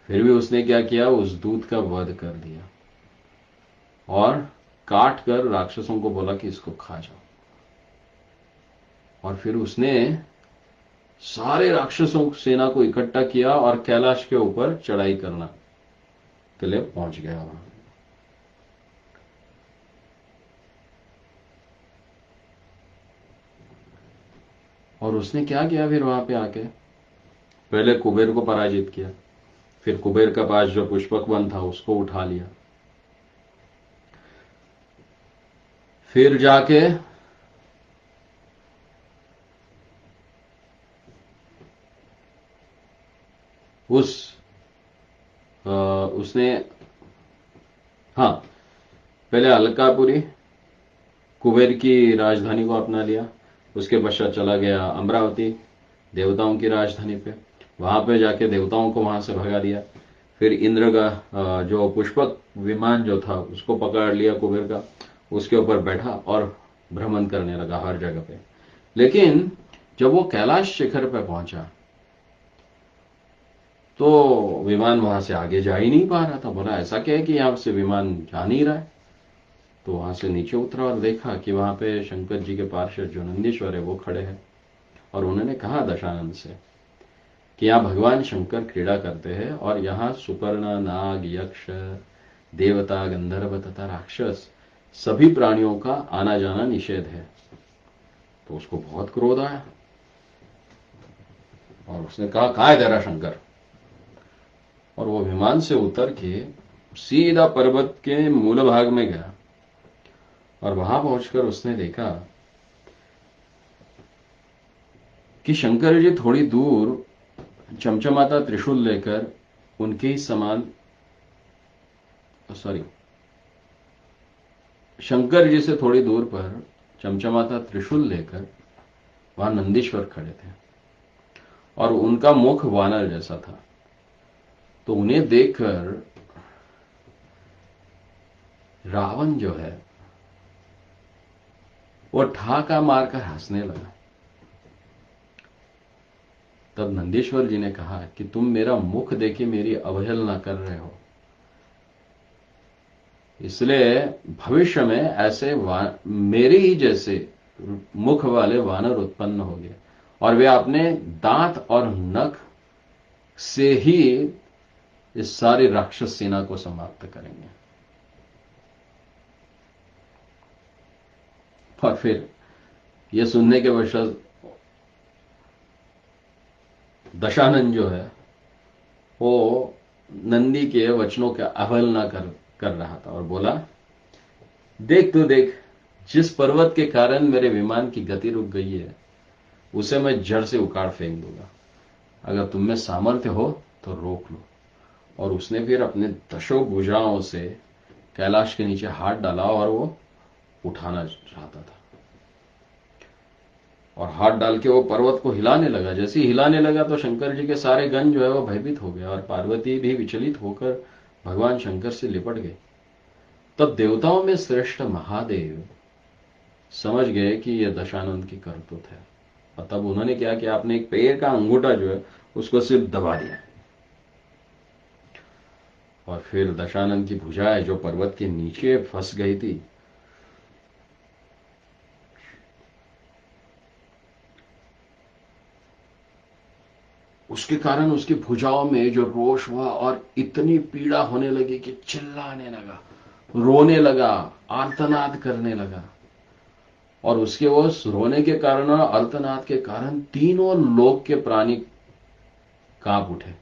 फिर भी उसने क्या किया, उस दूत का वध कर दिया और काट कर राक्षसों को बोला कि इसको खा जाओ। और फिर उसने सारे राक्षसों सेना को इकट्ठा किया और कैलाश के ऊपर चढ़ाई करना के लिए पहुंच गया वहां। और उसने क्या किया, फिर वहां पे आके पहले कुबेर को पराजित किया, फिर कुबेर का पास जो पुष्पक वन था उसको उठा लिया, फिर जाके उसने हाँ, पहले अलकापुरी कुबेर की राजधानी को अपना लिया। उसके पश्चात चला गया अमरावती, देवताओं की राजधानी पे। वहां पे जाके देवताओं को वहां से भगा दिया। फिर इंद्र का जो पुष्पक विमान जो था उसको पकड़ लिया कुबेर का, उसके ऊपर बैठा और भ्रमण करने लगा हर जगह पे। लेकिन जब वो कैलाश शिखर पे पहुंचा तो विमान वहां से आगे जा ही नहीं पा रहा था। बोला ऐसा क्या है कि यहां से विमान जा नहीं रहा है। तो वहां से नीचे उतरा और देखा कि वहां पे शंकर जी के पार्षद जो नंदीश्वर है वो खड़े हैं। और उन्होंने कहा दशानन से कि यहाँ भगवान शंकर क्रीड़ा करते हैं और यहाँ सुपर्ण, नाग, यक्ष, देवता, गंधर्व तथा राक्षस सभी प्राणियों का आना जाना निषेध है। तो उसको बहुत क्रोध आया और उसने कहा, कहाँ है तेरा शंकर? और वो विमान से उतर के सीधा पर्वत के मूल भाग में गया और वहां पहुंचकर उसने देखा कि शंकर जी थोड़ी दूर चमचमाता त्रिशूल लेकर उनके ही समान, सॉरी, शंकर जी से थोड़ी दूर पर चमचमाता त्रिशूल लेकर वहां नंदीश्वर खड़े थे और उनका मुख वानर जैसा था। तो उन्हें देखकर रावण जो है वो ठाका मारकर हंसने लगा। तब नंदीश्वर जी ने कहा कि तुम मेरा मुख देखे मेरी अवहेलना कर रहे हो, इसलिए भविष्य में ऐसे मेरे ही जैसे मुख वाले वानर उत्पन्न होंगे और वे अपने दांत और नख से ही इस सारी राक्षस सेना को समाप्त करेंगे। और फिर यह सुनने के पश्चात दशानन जो है वो नंदी के वचनों का अवहेलना कर रहा था और बोला, देख तो देख, जिस पर्वत के कारण मेरे विमान की गति रुक गई है उसे मैं जड़ से उखाड़ फेंक दूंगा। अगर तुम में सामर्थ्य हो तो रोक लो। और उसने फिर अपने दशों भुजाओं से कैलाश के नीचे हाथ डाला और वो उठाना चाहता था और हाथ डाल के वो पर्वत को हिलाने लगा। जैसे ही हिलाने लगा तो शंकर जी के सारे गण जो है वो भयभीत हो गए और पार्वती भी विचलित होकर भगवान शंकर से लिपट गए। तब देवताओं में श्रेष्ठ महादेव समझ गए कि यह दशानंद की करतूत है और तब उन्होंने क्या किया, आपने एक पैर का अंगूठा जो है उसको सिर्फ दबा दिया और फिर दशानंद की भुजाएं जो पर्वत के नीचे फंस गई थी उसके कारण उसकी भुजाओं में जो रोष हुआ और इतनी पीड़ा होने लगी कि चिल्लाने लगा, रोने लगा, आर्तनाद करने लगा। और उसके वो रोने के कारण और आर्तनाद के कारण तीनों लोक के प्राणी कांप उठे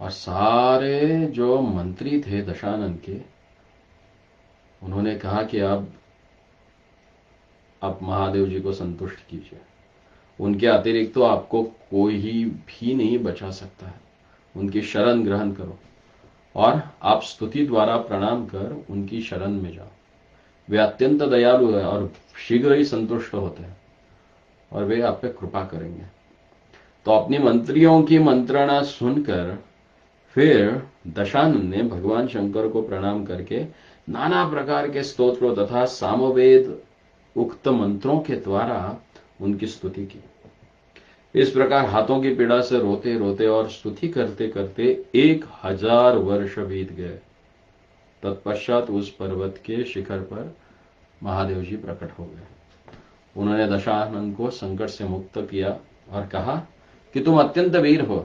और सारे जो मंत्री थे दशानंद के उन्होंने कहा कि अब आप महादेव जी को संतुष्ट कीजिए, उनके अतिरिक्त तो आपको कोई भी नहीं बचा सकता है, उनकी शरण ग्रहण करो और आप स्तुति द्वारा प्रणाम कर उनकी शरण में जाओ। वे अत्यंत दयालु है और शीघ्र ही संतुष्ट होते हैं और वे आप पे कृपा करेंगे। तो अपनी मंत्रियों की मंत्रणा सुनकर फिर दशानन ने भगवान शंकर को प्रणाम करके नाना प्रकार के स्तोत्रों तथा सामवेद उक्त मंत्रों के द्वारा उनकी स्तुति की। इस प्रकार हाथों की पीड़ा से रोते रोते और स्तुति करते करते 1000 वर्ष बीत गए। तत्पश्चात उस पर्वत के शिखर पर महादेव जी प्रकट हो गए। उन्होंने दशानन को संकट से मुक्त किया और कहा कि तुम अत्यंत वीर हो,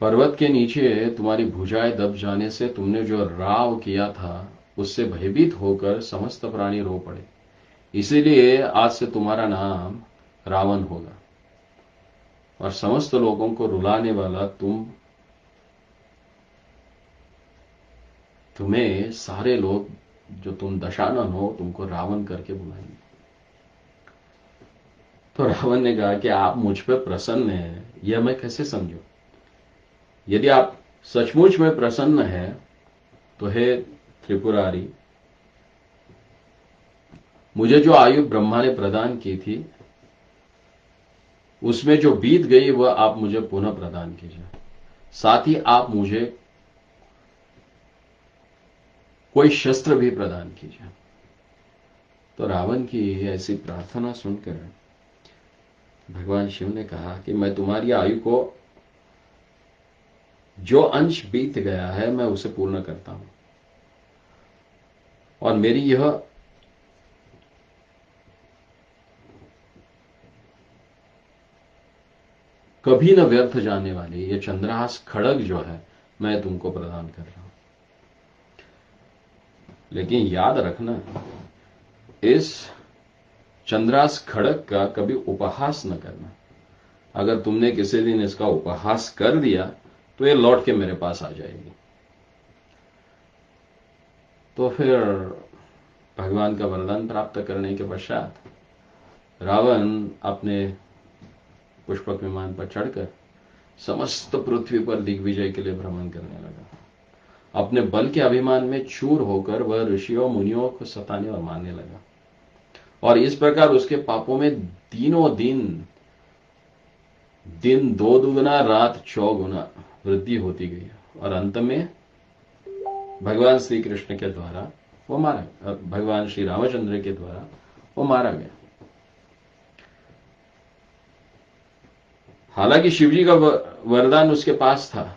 पर्वत के नीचे तुम्हारी भुजाएं दब जाने से तुमने जो राव किया था उससे भयभीत होकर समस्त प्राणी रो पड़े, इसीलिए आज से तुम्हारा नाम रावण होगा और समस्त लोगों को रुलाने वाला तुम्हें सारे लोग जो तुम दशानन हो तुमको रावण करके बुलाएंगे। तो रावण ने कहा कि आप मुझ पर प्रसन्न हैं, यह मैं कैसे समझूं? यदि आप सचमुच में प्रसन्न हैं तो हे त्रिपुरारी, मुझे जो आयु ब्रह्मा ने प्रदान की थी उसमें जो बीत गई वह आप मुझे पुनः प्रदान कीजिए। साथ ही आप मुझे कोई शस्त्र भी प्रदान कीजिए। तो रावण की ऐसी प्रार्थना सुनकर भगवान शिव ने कहा कि मैं तुम्हारी आयु को जो अंश बीत गया है मैं उसे पूर्ण करता हूं और मेरी यह कभी न व्यर्थ जाने वाली ये चंद्रहास खड़ग जो है मैं तुमको प्रदान कर रहा हूं। लेकिन याद रखना, इस चंद्रास खड़ग का कभी उपहास न करना। अगर तुमने किसी दिन इसका उपहास कर दिया तो ये लौट के मेरे पास आ जाएगी। तो फिर भगवान का वरदान प्राप्त करने के पश्चात रावण अपने पुष्पक विमान पर चढ़कर समस्त पृथ्वी पर दिग्विजय के लिए भ्रमण करने लगा। अपने बल के अभिमान में चूर होकर वह ऋषियों मुनियों को सताने और मारने लगा, और इस प्रकार उसके पापों में दिनों दिन 2 दुगुना रात 4 गुना वृद्धि होती गई, और अंत में भगवान श्री कृष्ण के द्वारा वो मारा, भगवान श्री रामचंद्र के द्वारा वो मारा गया। हालांकि शिवजी का वरदान उसके पास था,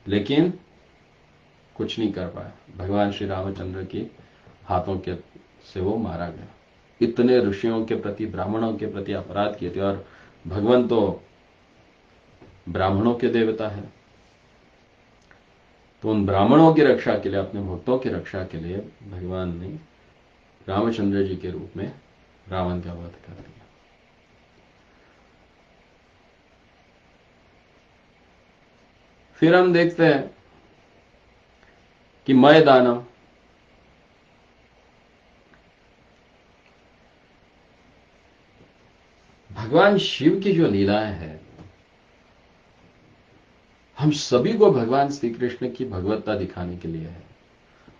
लेकिन कुछ नहीं कर पाया। भगवान श्री रामचंद्र के हाथों के से वो मारा गया। इतने ऋषियों के प्रति, ब्राह्मणों के प्रति अपराध किए थे, और भगवान तो ब्राह्मणों के देवता है, तो उन ब्राह्मणों की रक्षा के लिए, अपने भक्तों की रक्षा के लिए भगवान ने रामचंद्र जी के रूप में रावण का वध कर दिया। फिर हम देखते हैं कि मय दानव, भगवान शिव की जो लीलाएं हैं, हम सभी को भगवान श्री कृष्ण की भगवत्ता दिखाने के लिए है,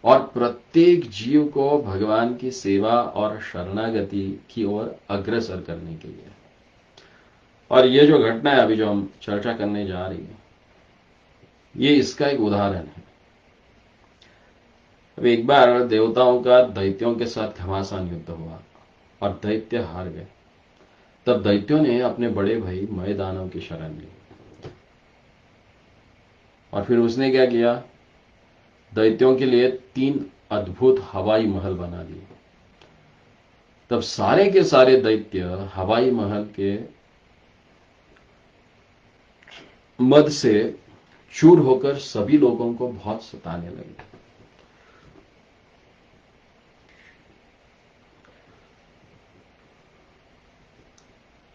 और प्रत्येक जीव को भगवान की सेवा और शरणागति की ओर अग्रसर करने के लिए। और ये जो घटना है अभी जो हम चर्चा करने जा रही है, ये इसका एक उदाहरण है। अब एक बार देवताओं का दैत्यों के साथ घमासान युद्ध हुआ और दैत्य हार गए। तब दैत्यों ने अपने बड़े भाई मय दानव की शरण ली, और फिर उसने क्या किया, दैत्यों के लिए 3 अद्भुत हवाई महल बना दिए। तब सारे के सारे दैत्य हवाई महल के मद से चूर होकर सभी लोगों को बहुत सताने लगे।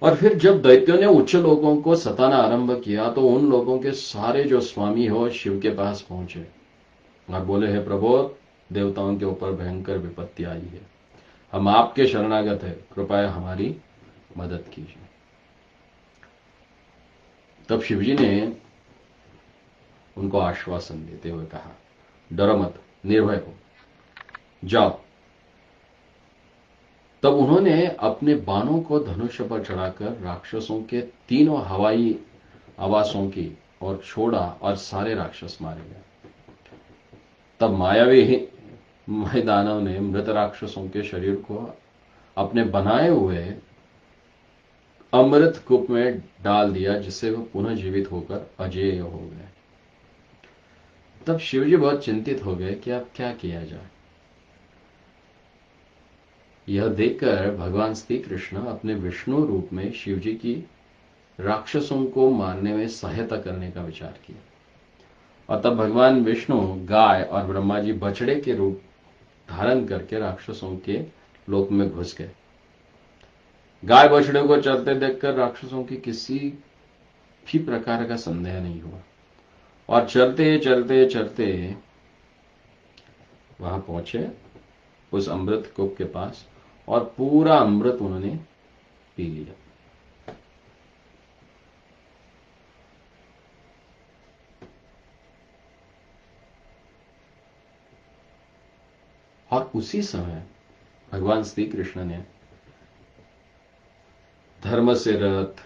और फिर जब दैत्यों ने उच्च लोगों को सताना आरंभ किया, तो उन लोगों के सारे जो स्वामी हो शिव के पास पहुंचे और बोले, हे प्रभु, देवताओं के ऊपर भयंकर विपत्ति आई है, हम आपके शरणागत है, कृपया हमारी मदद कीजिए। तब शिवजी ने उनको आश्वासन देते हुए कहा, डरो मत, निर्भय हो, जाओ। तब उन्होंने अपने बाणों को धनुष पर चढ़ाकर राक्षसों के 3 हवाई आवासों की ओर छोड़ा, और सारे राक्षस मारे गए। तब मायावी मय दानव ने मृत राक्षसों के शरीर को अपने बनाए हुए अमृत कूप में डाल दिया, जिससे वह पुनः जीवित होकर अजेय हो गए। तब शिवजी बहुत चिंतित हो गए कि अब क्या किया जाए। यह देखकर भगवान श्री कृष्ण अपने विष्णु रूप में शिवजी की राक्षसों को मारने में सहायता करने का विचार किया, और तब भगवान विष्णु गाय और ब्रह्मा जी बछड़े के रूप धारण करके राक्षसों के लोक में घुस गए। गाय बछड़े को चलते देखकर राक्षसों की किसी भी प्रकार का संदेह नहीं हुआ, और चलते चलते चलते वहां पहुंचे उस अमृत कूप के पास, और पूरा अमृत उन्होंने पी लिया। और उसी समय भगवान श्री कृष्ण ने धर्म से रथ,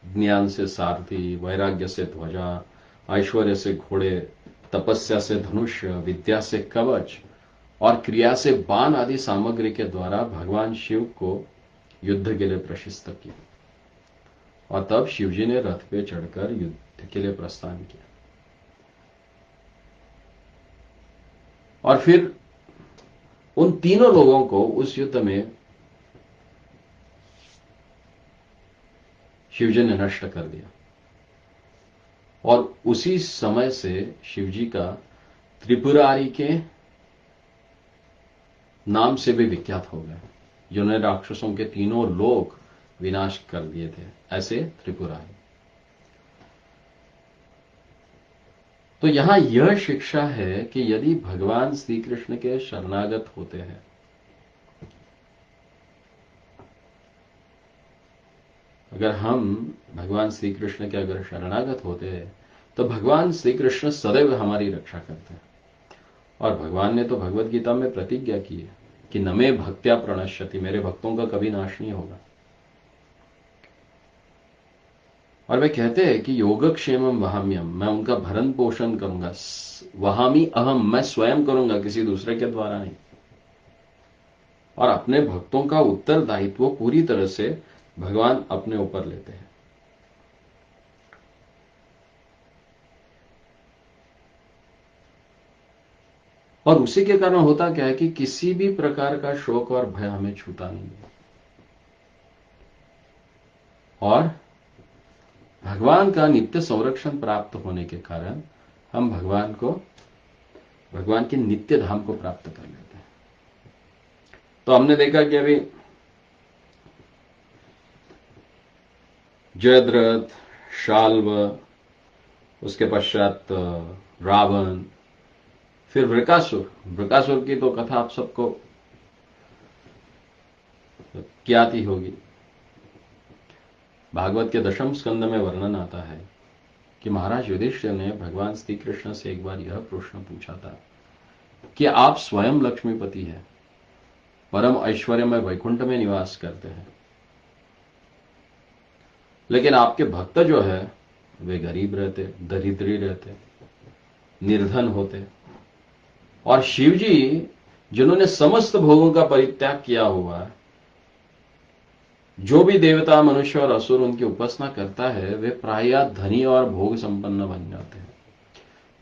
ज्ञान से सारथी, वैराग्य से ध्वजा, ऐश्वर्य से घोड़े, तपस्या से धनुष्य, विद्या से कवच और क्रिया से बाण आदि सामग्री के द्वारा भगवान शिव को युद्ध के लिए प्रशिक्षित किया, और तब शिवजी ने रथ पे चढ़कर युद्ध के लिए प्रस्थान किया। और फिर उन तीनों लोगों को उस युद्ध में शिवजी ने नष्ट कर दिया, और उसी समय से शिवजी का त्रिपुरारी के नाम से भी विख्यात हो गया। जिन्होंने राक्षसों के तीनों लोक विनाश कर दिए थे, ऐसे त्रिपुरारी। तो यहां यह शिक्षा है कि यदि भगवान श्री कृष्ण के शरणागत होते हैं, अगर हम भगवान श्री कृष्ण के अगर शरणागत होते हैं, तो भगवान श्री कृष्ण सदैव हमारी रक्षा करते हैं। और भगवान ने तो भगवत गीता में प्रतिज्ञा की है कि न मे भक्त्या प्रणश्यति, मेरे भक्तों का कभी नाश नहीं होगा। और वे कहते हैं कि योगक्षेमम वहाम्यम, मैं उनका भरण पोषण करूंगा। वहामी अहम, मैं स्वयं करूंगा, किसी दूसरे के द्वारा नहीं। और अपने भक्तों का उत्तरदायित्व पूरी तरह से भगवान अपने ऊपर लेते हैं। और उसी के कारण होता क्या है कि किसी भी प्रकार का शोक और भय हमें छूता नहीं है। और भगवान का नित्य संरक्षण प्राप्त होने के कारण हम भगवान के नित्य धाम को प्राप्त कर लेते हैं। तो हमने देखा कि अभी जयद्रथ, शाल्व, उसके पश्चात रावण, फिर वृकासुर की तो कथा आप सबको ज्ञात ही होगी। भागवत के दशम स्कंद में वर्णन आता है कि महाराज युधिष्ठिर ने भगवान श्री कृष्ण से एक बार यह प्रश्न पूछा था कि आप स्वयं लक्ष्मीपति हैं, परम ऐश्वर्य में वैकुंठ में निवास करते हैं, लेकिन आपके भक्त जो है वे गरीब रहते, दरिद्री रहते, निर्धन होते। और शिव जी जिन्होंने समस्त भोगों का परित्याग किया हुआ है, जो भी देवता, मनुष्य और असुर उनकी उपासना करता है, वे प्रायः धनी और भोग संपन्न बन जाते हैं।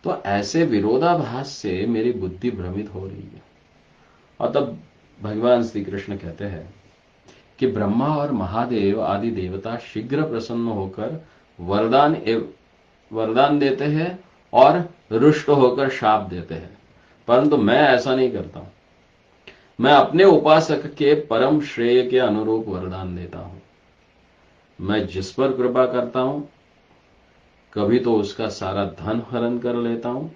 तो ऐसे विरोधाभास से मेरी बुद्धि भ्रमित हो रही है। और तब भगवान श्री कृष्ण कहते हैं कि ब्रह्मा और महादेव आदि देवता शीघ्र प्रसन्न होकर वरदान देते हैं और रुष्ट होकर शाप देते हैं, परंतु मैं ऐसा नहीं करता हूं। मैं अपने उपासक के परम श्रेय के अनुरूप वरदान देता हूं। मैं जिस पर कृपा करता हूं, कभी तो उसका सारा धन हरण कर लेता हूं,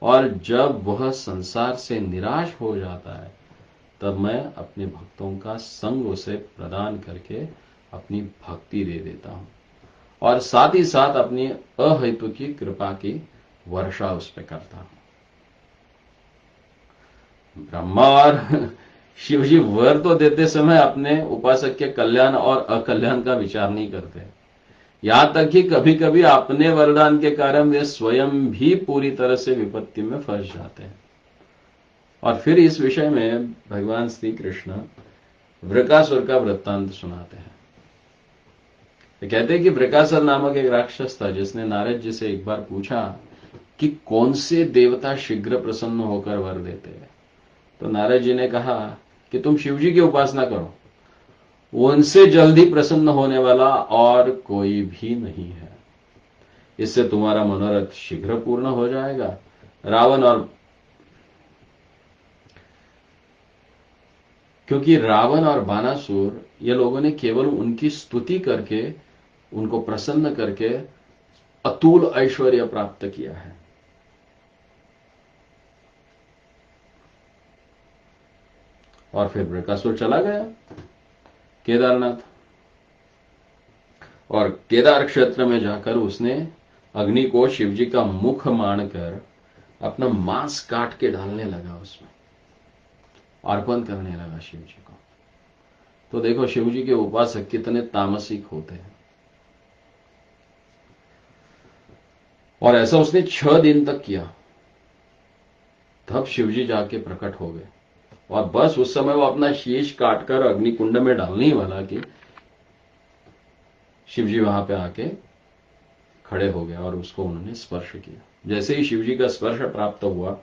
और जब वह संसार से निराश हो जाता है, तब मैं अपने भक्तों का संग उसे प्रदान करके अपनी भक्ति दे देता हूं, और साथ ही साथ अपनी अहेतु की कृपा की वर्षा उस पर करता हूं। ब्रह्मा और शिव जी वर तो देते समय अपने उपासक के कल्याण और अकल्याण का विचार नहीं करते। यहां तक कि कभी कभी अपने वरदान के कारण वे स्वयं भी पूरी तरह से विपत्ति में फंस जाते हैं। और फिर इस विषय में भगवान श्री कृष्ण वृकासुर का वृत्तांत सुनाते हैं। वे कहते हैं कि वृकासुर नामक एक राक्षस था, जिसने नारद जी से एक बार पूछा कि कौन से देवता शीघ्र प्रसन्न होकर वर देते हैं। तो नारद जी ने कहा कि तुम शिव जी की उपासना करो, उनसे जल्दी प्रसन्न होने वाला और कोई भी नहीं है। इससे तुम्हारा मनोरथ शीघ्र पूर्ण हो जाएगा। क्योंकि रावण और बानासुर ये लोगों ने केवल उनकी स्तुति करके, उनको प्रसन्न करके अतुल ऐश्वर्य प्राप्त किया है। और फिर वृकासुर चला गया केदारनाथ, और केदार क्षेत्र में जाकर उसने अग्नि को शिवजी का मुख मानकर अपना मांस काट के डालने लगा, उसमें अर्पण करने लगा शिव जी को। तो देखो शिव जी के उपासक कितने तामसिक होते हैं। और ऐसा उसने 6 दिन तक किया, तब शिव जी जाके प्रकट हो गए। और बस उस समय वो अपना शीश काटकर अग्नि कुंड में डालने ही वाला कि शिव जी वहां पे आके खड़े हो गए और उसको उन्होंने स्पर्श किया। जैसे ही शिव जी का स्पर्श प्राप्त हुआ,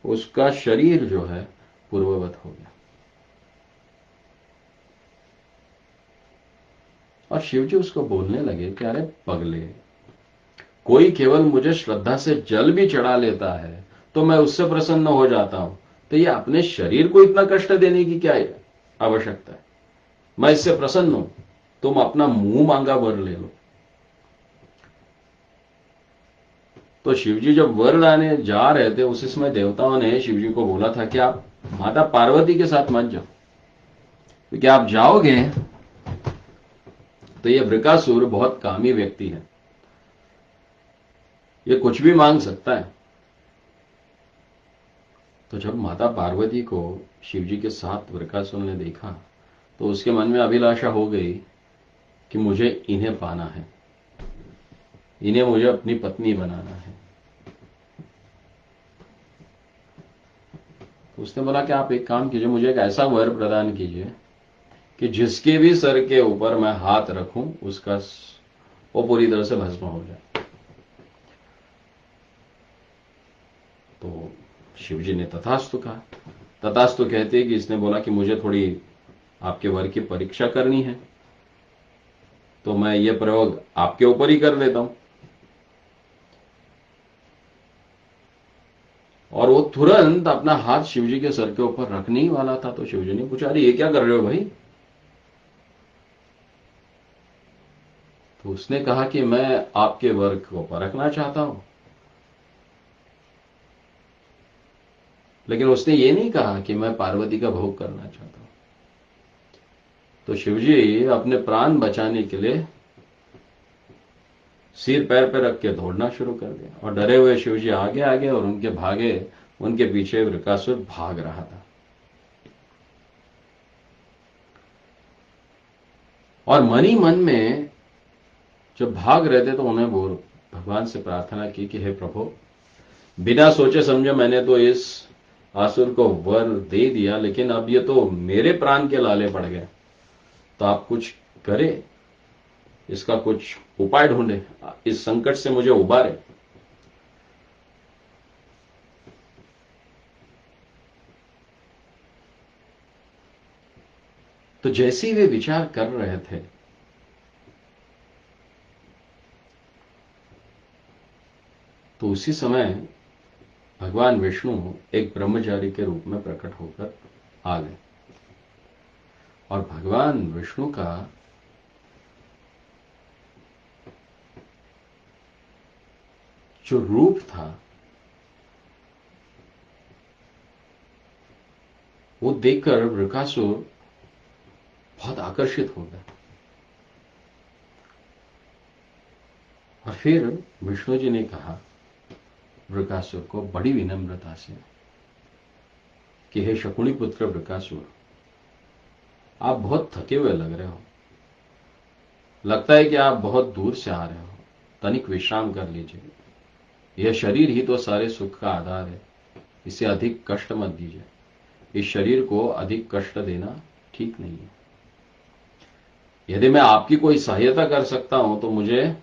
उसका शरीर जो है पूर्ववत हो गया। और शिव जी उसको बोलने लगे कि अरे पगले, कोई केवल मुझे श्रद्धा से जल भी चढ़ा लेता है तो मैं उससे प्रसन्न हो जाता हूं, तो ये अपने शरीर को इतना कष्ट देने की क्या आवश्यकता है। मैं इससे प्रसन्न हूं, तुम अपना मुंह मांगा वर ले लो। तो शिवजी जब वर लाने जा रहे थे उसी समय देवताओं ने शिवजी को बोला था कि आप माता पार्वती के साथ मत जाओ, क्योंकि आप जाओगे तो ये वृकासुर बहुत कामी व्यक्ति है, ये कुछ भी मांग सकता है। तो जब माता पार्वती को शिवजी के साथ वृकासुर ने देखा तो उसके मन में अभिलाषा हो गई कि मुझे इन्हें पाना है, इन्हें मुझे अपनी पत्नी बनाना है। उसने बोला कि आप एक काम कीजिए, मुझे एक ऐसा वर प्रदान कीजिए कि जिसके भी सर के ऊपर मैं हाथ रखूं उसका वो पूरी तरह से भस्म हो जाए। तो शिवजी ने तथास्तु कहा। तथास्तु कहते कि इसने बोला कि मुझे थोड़ी आपके वर की परीक्षा करनी है, तो मैं ये प्रयोग आपके ऊपर ही कर लेता हूं। और वो तुरंत अपना हाथ शिवजी के सर के ऊपर रखने ही वाला था, तो शिवजी ने पूछा, अरे ये क्या कर रहे हो भाई? तो उसने कहा कि मैं आपके वर को परखना चाहता हूं। लेकिन उसने ये नहीं कहा कि मैं पार्वती का भोग करना चाहता हूं। तो शिवजी अपने प्राण बचाने के लिए सिर पैर पे रख के दौड़ना शुरू कर दिया, और डरे हुए शिवजी आगे आगे और उनके पीछे वृकासुर भाग रहा था। और मन ही मन में जब भाग रहे थे तो उन्हें वो भगवान से प्रार्थना की कि हे प्रभु, बिना सोचे समझे मैंने तो इस आसुर को वर दे दिया, लेकिन अब ये तो मेरे प्राण के लाले पड़ गए, तो आप कुछ करे, इसका कुछ उपाय ढूंढे, इस संकट से मुझे उबारे। तो जैसे ही वे विचार कर रहे थे तो उसी समय भगवान विष्णु एक ब्रह्मचारी के रूप में प्रकट होकर आ गए। और भगवान विष्णु का जो रूप था वो देखकर वृकासुर बहुत आकर्षित हो गया। और फिर विष्णु जी ने कहा वृकासुर को बड़ी विनम्रता से कि हे शकुनी पुत्र वृकासुर, आप बहुत थके हुए लग रहे हो, लगता है कि आप बहुत दूर से आ रहे हो, तनिक विश्राम कर लीजिए। यह शरीर ही तो सारे सुख का आधार है, इसे अधिक कष्ट मत दीजिए, इस शरीर को अधिक कष्ट देना ठीक नहीं है। यदि मैं आपकी कोई सहायता कर सकता हूं तो मुझे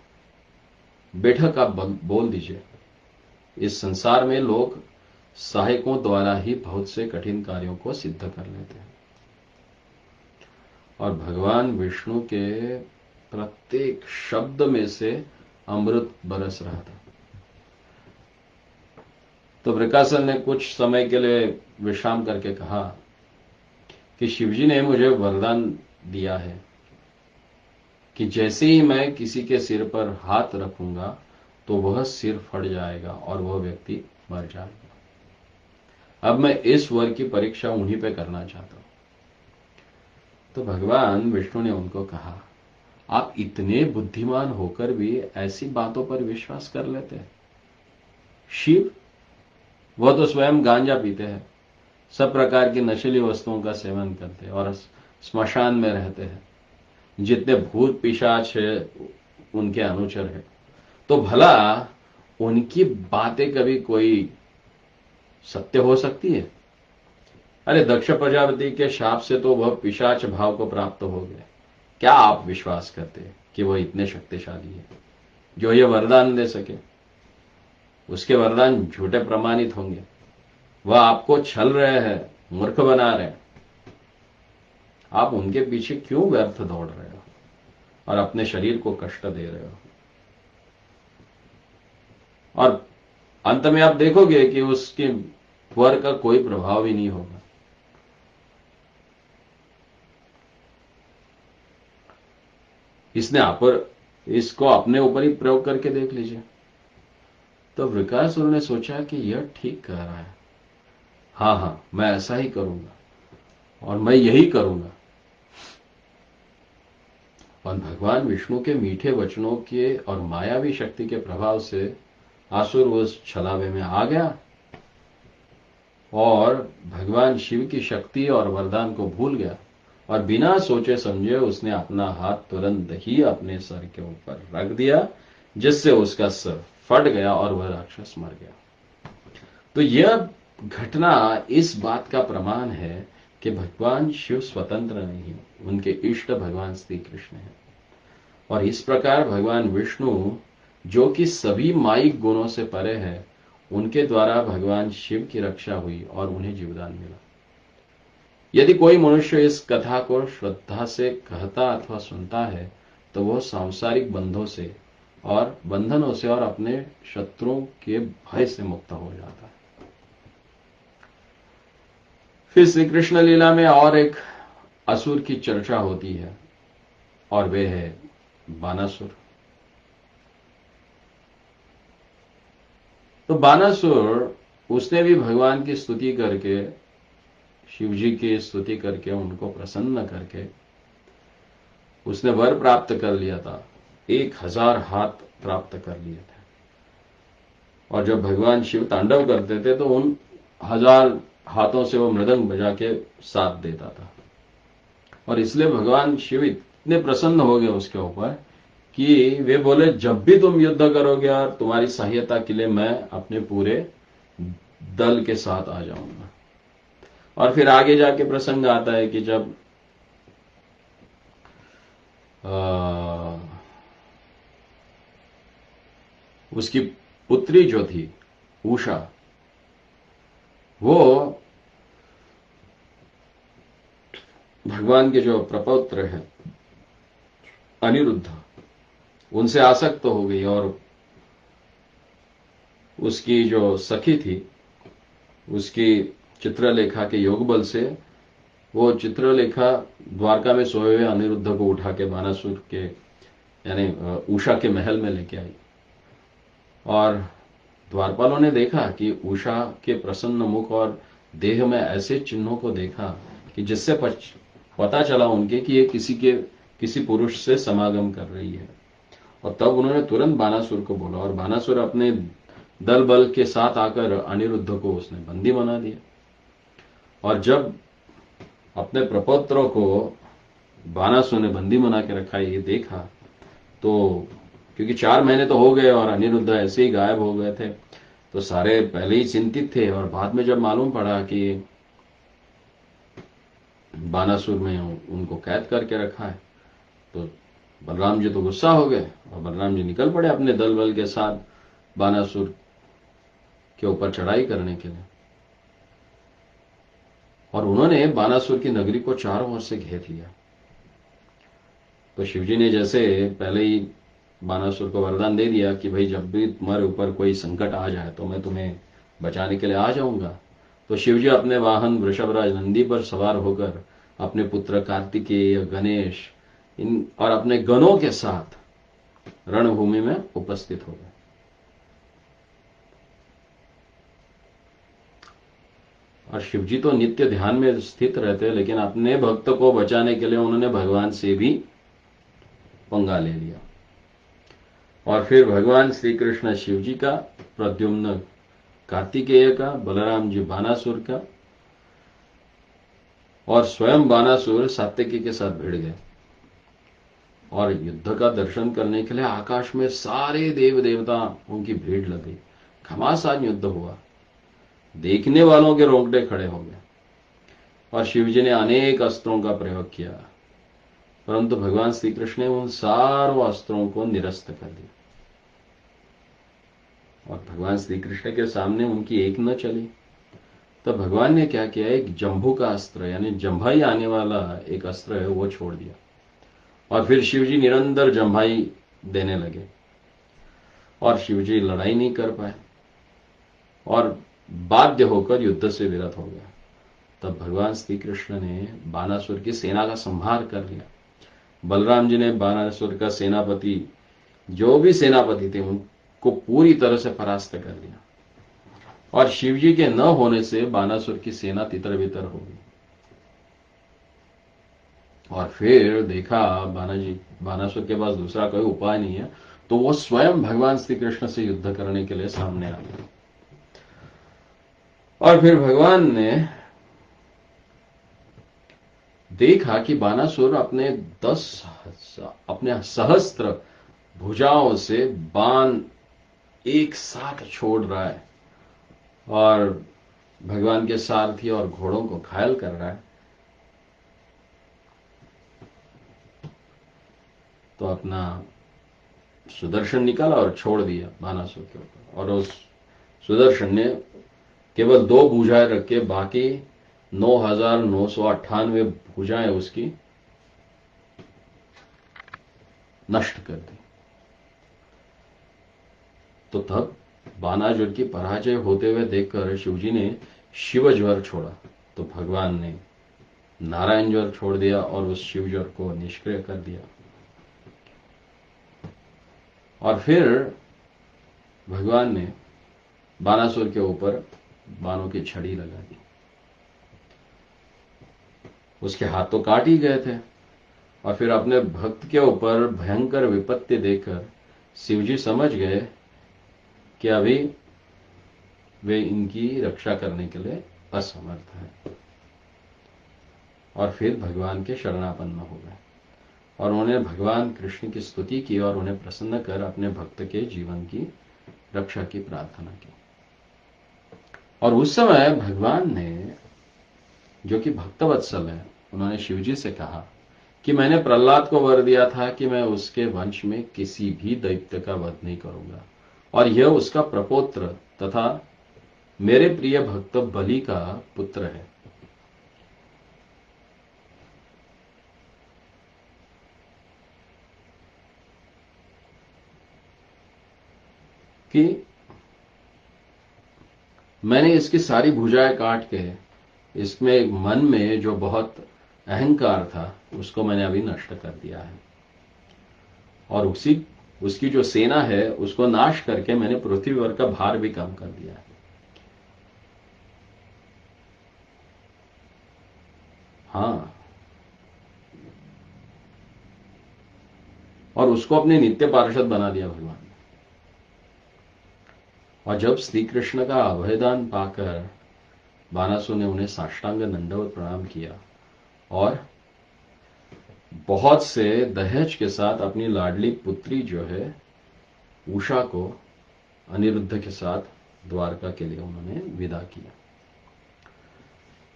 बेठक आप बोल दीजिए। इस संसार में लोग सहायकों द्वारा ही बहुत से कठिन कार्यों को सिद्ध कर लेते हैं। और भगवान विष्णु के प्रत्येक शब्द में से अमृत बरस रहा था। तो वृकासन ने कुछ समय के लिए विश्राम करके कहा कि शिवजी ने मुझे वरदान दिया है कि जैसे ही मैं किसी के सिर पर हाथ रखूंगा तो वह सिर फट जाएगा और वह व्यक्ति मर जाएगा। अब मैं इस वर की परीक्षा उन्हीं पे करना चाहता हूं। तो भगवान विष्णु ने उनको कहा, आप इतने बुद्धिमान होकर भी ऐसी बातों पर विश्वास कर लेते हैं? शिव, वह तो स्वयं गांजा पीते हैं, सब प्रकार की नशीली वस्तुओं का सेवन करते हैं और स्मशान में रहते हैं, जितने भूत पिशाच है उनके अनुचर है। तो भला उनकी बातें कभी कोई सत्य हो सकती है? अरे दक्ष प्रजापति के शाप से तो वह पिशाच भाव को प्राप्त हो गए। क्या आप विश्वास करते हैं कि वह इतने शक्तिशाली है जो ये वरदान दे सके? उसके वरदान झूठे प्रमाणित होंगे। वह आपको छल रहे हैं, मूर्ख बना रहे हैं। आप उनके पीछे क्यों व्यर्थ दौड़ रहे हो और अपने शरीर को कष्ट दे रहे हो? और अंत में आप देखोगे कि उसके वर का कोई प्रभाव ही नहीं होगा। इसको अपने ऊपर ही प्रयोग करके देख लीजिए। तो वृकासुर ने सोचा कि यह ठीक कह रहा है, हाँ हाँ मैं ऐसा ही करूंगा और मैं यही करूंगा। और भगवान विष्णु के मीठे वचनों के और मायावी शक्ति के प्रभाव से असुर उस छलावे में आ गया और भगवान शिव की शक्ति और वरदान को भूल गया और बिना सोचे समझे उसने अपना हाथ तुरंत ही अपने सर के ऊपर रख दिया, जिससे उसका सर फट गया और वह राक्षस मर गया। तो यह घटना इस बात का प्रमाण है कि भगवान शिव स्वतंत्र नहीं, उनके इष्ट भगवान श्री कृष्ण हैं। और इस प्रकार भगवान विष्णु, जो कि सभी माइक गुणों से परे है, उनके द्वारा भगवान शिव की रक्षा हुई और उन्हें जीवदान मिला। यदि कोई मनुष्य इस कथा को श्रद्धा से कहता अथवा सुनता है तो वह सांसारिक बंधनों से और अपने शत्रुओं के भय से मुक्त हो जाता है। फिर श्री कृष्ण लीला में और एक असुर की चर्चा होती है और वे है बानासुर। तो बानासुर, उसने भी भगवान की स्तुति करके, शिव जी की स्तुति करके, उनको प्रसन्न करके उसने वर प्राप्त कर लिया था। 1000 हाथ प्राप्त कर लिए थे। और जब भगवान शिव तांडव करते थे तो उन 1000 हाथों से वो मृदंग बजा के साथ देता था। और इसलिए भगवान शिव इतने प्रसन्न हो गए उसके ऊपर कि वे बोले, जब भी तुम युद्ध करोगे और तुम्हारी सहायता के लिए मैं अपने पूरे दल के साथ आ जाऊंगा। और फिर आगे जाके प्रसंग आता है कि जब उसकी पुत्री जो थी उषा, वो भगवान के जो प्रपौत्र है अनिरुद्ध, उनसे आसक्त हो गई और उसकी जो सखी थी, उसकी चित्रलेखा के योग बल से वो चित्रलेखा द्वारका में सोए हुए अनिरुद्ध को उठा के बानासुर के यानी उषा के महल में लेके आई। और द्वारपालों ने देखा कि उषा के प्रसन्न मुख और देह में ऐसे चिन्हों को देखा कि जिससे पता चला उनके कि ये किसी पुरुष से समागम कर रही है। और तब उन्होंने तुरंत बानासुर को बोला और बानासुर अपने दल बल के साथ आकर अनिरुद्ध को उसने बंदी बना दिया। और जब अपने प्रपौत्रों को बानासुर ने बंदी बना के रखा, ये देखा तो, क्योंकि 4 महीने तो हो गए और अनिरुद्ध ऐसे ही गायब हो गए थे, तो सारे पहले ही चिंतित थे। और बाद में जब मालूम पड़ा कि बानासुर में उनको कैद करके रखा है, तो बलराम जी तो गुस्सा हो गए और बलराम जी निकल पड़े अपने दल बल के साथ बानासुर के ऊपर चढ़ाई करने के लिए। और उन्होंने बानासुर की नगरी को चारों ओर से घेर लिया। तो शिवजी ने जैसे पहले ही बानासुर को वरदान दे दिया कि भाई जब भी तुम्हारे ऊपर कोई संकट आ जाए तो मैं तुम्हें बचाने के लिए आ जाऊंगा, तो शिवजी अपने वाहन वृषभराज नंदी पर सवार होकर अपने पुत्र कार्तिकेय, गणेश और अपने गणों के साथ रणभूमि में उपस्थित हो गए। और शिवजी तो नित्य ध्यान में स्थित रहते, लेकिन अपने भक्त को बचाने के लिए उन्होंने भगवान से भी पंगा ले लिया। और फिर भगवान श्री कृष्ण शिव जी का, प्रद्युम्न कार्तिकेय का, बलराम जी बानासुर का, और स्वयं बानासुर सात्यकी के साथ भिड़ गए। और युद्ध का दर्शन करने के लिए आकाश में सारे देव देवताओं की भीड़ लग गई। घमासान युद्ध हुआ, देखने वालों के रोंगटे खड़े हो गए। और शिवजी ने अनेक अस्त्रों का प्रयोग किया, परंतु भगवान श्री कृष्ण ने उन सारों अस्त्रों को निरस्त कर दिया। और भगवान श्री कृष्ण के सामने उनकी एक न चली। तो भगवान ने क्या किया, एक जंभू का अस्त्र, यानी जंभाई आने वाला एक अस्त्र है, वो छोड़ दिया। और फिर शिवजी निरंतर जंभाई देने लगे और शिवजी लड़ाई नहीं कर पाए और बाध्य होकर युद्ध से विरत हो गया। तब भगवान श्री कृष्ण ने बानासुर की सेना का संहार कर लिया। बलराम जी ने बानासुर का सेनापति, जो भी सेनापति थे, उनको पूरी तरह से परास्त कर दिया और शिवजी के न होने से बानासुर की सेना तितर बितर हो गई। और फिर देखा बानासुर के पास दूसरा कोई उपाय नहीं है, तो वो स्वयं भगवान श्री कृष्ण से युद्ध करने के लिए सामने आ गया। और फिर भगवान ने देखा कि बानासुर अपने सहस्त्र भुजाओं से बाण एक साथ छोड़ रहा है और भगवान के सारथी और घोड़ों को घायल कर रहा है। तो अपना सुदर्शन निकाला और छोड़ दिया बानासुर के ऊपर, और उस सुदर्शन ने केवल 2 भुजाएं रख के बाकी 9,998 भुजाएं उसकी नष्ट कर दी। तो तब बानासुर की पराजय होते हुए देखकर शिवजी ने शिव ज्वर छोड़ा, तो भगवान ने नारायण ज्वर छोड़ दिया और उस शिव ज्वर को निष्क्रिय कर दिया। और फिर भगवान ने बानासुर के ऊपर बाणों की छड़ी लगा दी। उसके हाथ तो काट ही गए थे, और फिर अपने भक्त के ऊपर भयंकर विपत्ति देखकर शिवजी समझ गए कि अभी वे इनकी रक्षा करने के लिए असमर्थ हैं, और फिर भगवान के शरणापन्न हो गए और उन्होंने भगवान कृष्ण की स्तुति की और उन्हें प्रसन्न कर अपने भक्त के जीवन की रक्षा की प्रार्थना की। और उस समय भगवान ने, जो कि भक्तवत्सल है, उन्होंने शिवजी से कहा कि मैंने प्रहलाद को वर दिया था कि मैं उसके वंश में किसी भी दैत्य का वध नहीं करूंगा, और यह उसका प्रपौत्र तथा मेरे प्रिय भक्त बलि का पुत्र है। कि मैंने इसकी सारी भुजाएं काट के इसमें मन में जो बहुत अहंकार था उसको मैंने अभी नष्ट कर दिया है, और उसकी जो सेना है उसको नाश करके मैंने पृथ्वी पर का भार भी कम कर दिया है। हाँ, और उसको अपने नित्य पार्षद बना दिया भगवान ने। और जब श्री कृष्ण का अभयदान पाकर बानासुर ने उन्हें साष्टांग दंडवत प्रणाम किया और बहुत से दहेज के साथ अपनी लाडली पुत्री जो है उषा को अनिरुद्ध के साथ द्वारका के लिए उन्होंने विदा किया,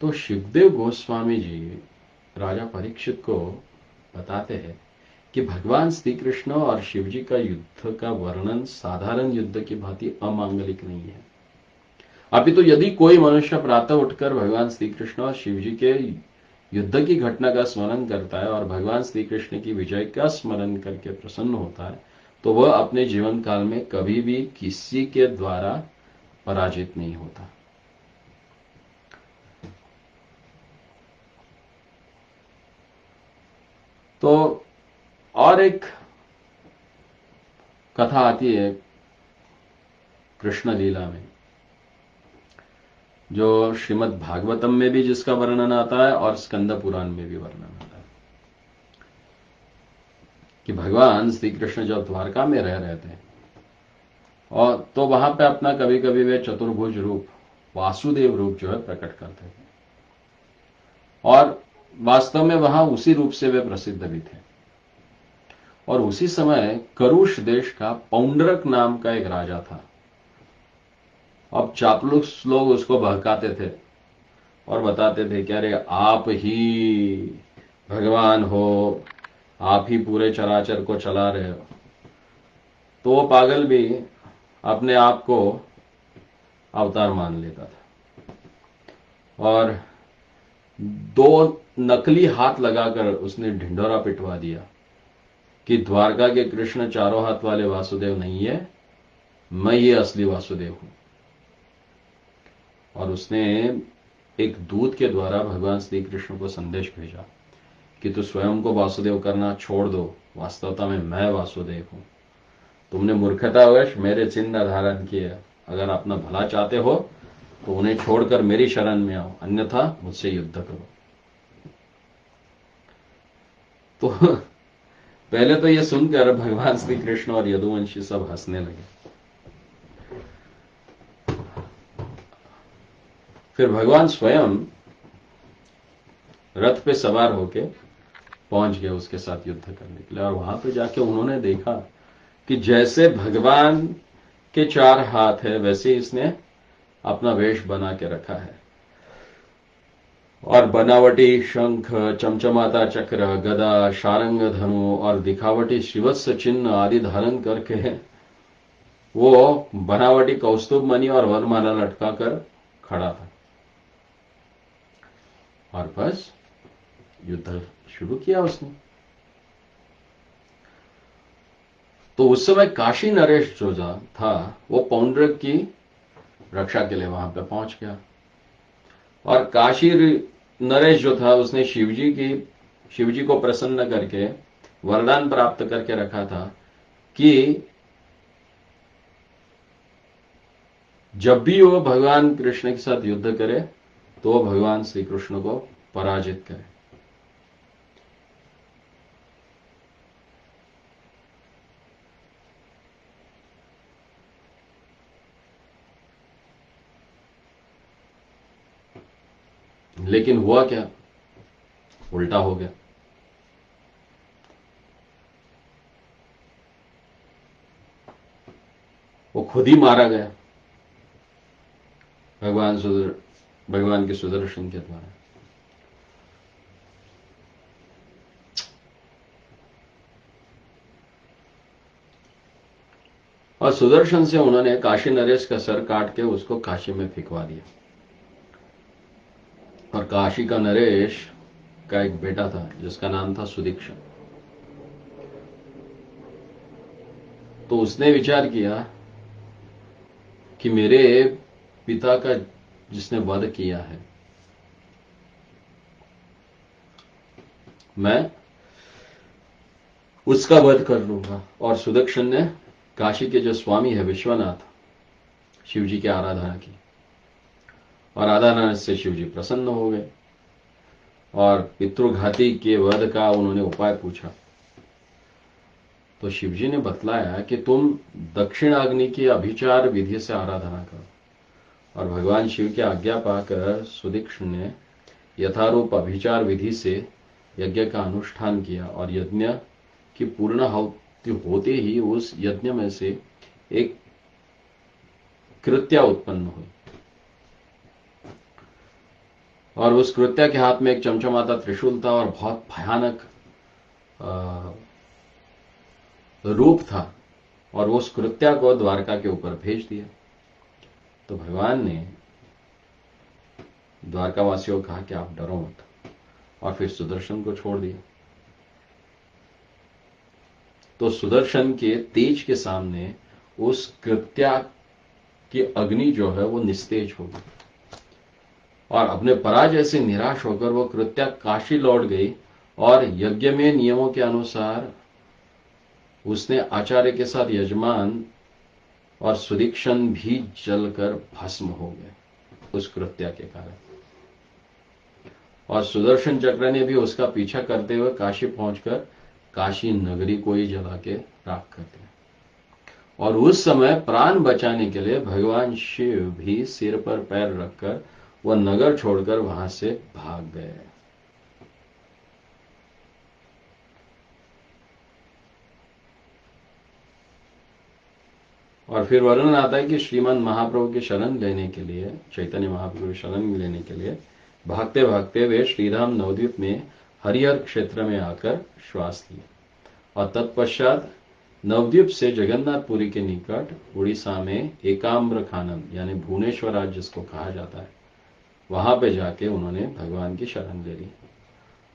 तो शिवदेव गोस्वामी जी राजा परीक्षित को बताते हैं कि भगवान श्री कृष्ण और शिवजी का युद्ध का वर्णन साधारण युद्ध की भांति अमांगलिक नहीं है। अपितु यदि कोई मनुष्य प्रातः उठकर भगवान श्री कृष्ण और शिवजी के युद्ध की घटना का स्मरण करता है और भगवान श्री कृष्ण की विजय का स्मरण करके प्रसन्न होता है, तो वह अपने जीवन काल में कभी भी किसी के द्वारा पराजित नहीं होता। तो और एक कथा आती है कृष्ण लीला में, जो श्रीमद् भागवतम में भी जिसका वर्णन आता है और स्कंद पुराण में भी वर्णन आता है, कि भगवान श्री कृष्ण जब द्वारका में रह रहे थे और तो वहां पे अपना कभी कभी वे चतुर्भुज रूप वासुदेव रूप जो है प्रकट करते थे, और वास्तव में वहां उसी रूप से वे प्रसिद्ध भी थे। और उसी समय करुष देश का पौंड्रक नाम का एक राजा था। अब चापलूस लोग उसको बहकाते थे और बताते थे कि अरे आप ही भगवान हो, आप ही पूरे चराचर को चला रहे हो। तो वो पागल भी अपने आप को अवतार मान लेता था और 2 नकली हाथ लगाकर उसने ढिंढोरा पिटवा दिया कि द्वारका के कृष्ण चारों हाथ वाले वासुदेव नहीं है, मैं ये असली वासुदेव हूं। और उसने एक दूत के द्वारा भगवान श्री कृष्ण को संदेश भेजा कि तू स्वयं को वासुदेव करना छोड़ दो, वास्तवता में मैं वासुदेव हूं। तुमने मूर्खतावश मेरे चिन्ह धारण किए, अगर अपना भला चाहते हो तो उन्हें छोड़कर मेरी शरण में आओ, अन्यथा मुझसे युद्ध करो। तो पहले तो ये सुनकर भगवान श्री कृष्ण और यदुवंशी सब हंसने लगे। फिर भगवान स्वयं रथ पे सवार होके पहुंच गए उसके साथ युद्ध करने के लिए, और वहां पे जाके उन्होंने देखा कि जैसे भगवान के 4 हाथ है वैसे इसने अपना वेश बना के रखा है, और बनावटी शंख, चमचमाता चक्र, गदा, शारंग धनु और दिखावटी श्रीवत्स चिन्ह आदि धारण करके वो बनावटी कौस्तुभ मणि और वरमाला लटका कर खड़ा था, और बस युद्ध शुरू किया उसने। तो उस समय काशी नरेश जो था वो पौंड्रक की रक्षा के लिए वहां पे पहुंच गया, और काशी नरेश जो था उसने शिवजी को प्रसन्न करके वरदान प्राप्त करके रखा था कि जब भी वो भगवान कृष्ण के साथ युद्ध करे तो वो भगवान श्री कृष्ण को पराजित करे। लेकिन हुआ क्या, उल्टा हो गया। वो खुद ही मारा गया भगवान के सुदर्शन के द्वारा। और सुदर्शन से उन्होंने काशी नरेश का सर काट के उसको काशी में फेंकवा दिया। और काशी का नरेश का एक बेटा था जिसका नाम था सुदीक्षण। तो उसने विचार किया कि मेरे पिता का जिसने वध किया है, मैं उसका वध कर लूंगा। और सुदक्षिण ने काशी के जो स्वामी है विश्वनाथ, शिवजी की आराधना की, और आराधना से शिवजी प्रसन्न हो गए और पितृघाती के वध का उन्होंने उपाय पूछा। तो शिवजी ने बतलाया कि तुम दक्षिण अग्नि की अभिचार विधि से आराधना करो। और भगवान शिव की आज्ञा पाकर सुदीक्षण ने यथारूप अभिचार विधि से यज्ञ का अनुष्ठान किया, और यज्ञ की पूर्ण आहुति होते ही उस यज्ञ में से एक कृत्या उत्पन्न हुई, और उस कृत्या के हाथ में एक चमचमाता त्रिशूल था और बहुत भयानक रूप था, और उस कृत्या को द्वारका के ऊपर भेज दिया। तो भगवान ने द्वारकावासियों को कहा कि आप डरो मत, और फिर सुदर्शन को छोड़ दिया। तो सुदर्शन के तेज के सामने उस कृत्या की अग्नि जो है वो निस्तेज हो गई, और अपने पराजय से निराश होकर वो कृत्या काशी लौट गई, और यज्ञ में नियमों के अनुसार उसने आचार्य के साथ यजमान और सुदीक्षण भी जलकर भस्म हो गए उस कृत्या के कारण। और सुदर्शन चक्र ने भी उसका पीछा करते हुए काशी पहुंचकर काशी नगरी को ही जला के राख कर दिया। और उस समय प्राण बचाने के लिए भगवान शिव भी सिर पर पैर रखकर वह नगर छोड़कर वहां से भाग गए। और फिर वर्णन आता है कि श्रीमान महाप्रभु की शरण लेने के लिए, चैतन्य महाप्रभु की शरण लेने के लिए भागते भागते वे श्रीधाम नवद्वीप में हरिहर क्षेत्र में आकर श्वास लिए, और तत्पश्चात नवद्वीप से जगन्नाथपुरी के निकट उड़ीसा में एकाम्र खानम यानी भुवनेश्वर राज्य जिसको कहा जाता है, वहां पे जाके उन्होंने भगवान की शरण ले ली,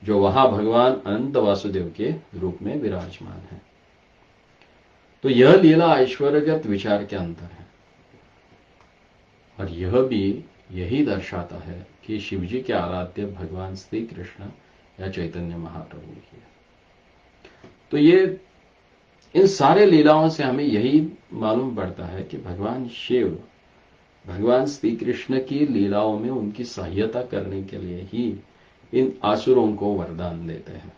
जो वहां भगवान अनंत वासुदेव के रूप में विराजमान है। तो यह लीला ऐश्वर्यगत विचार के अंतर है, और यह भी यही दर्शाता है कि शिवजी के आराध्य भगवान श्री कृष्ण या चैतन्य महाप्रभु की है। तो ये इन सारे लीलाओं से हमें यही मालूम पड़ता है कि भगवान शिव, भगवान श्री कृष्ण की लीलाओं में उनकी सहायता करने के लिए ही इन आसुरों को वरदान देते हैं।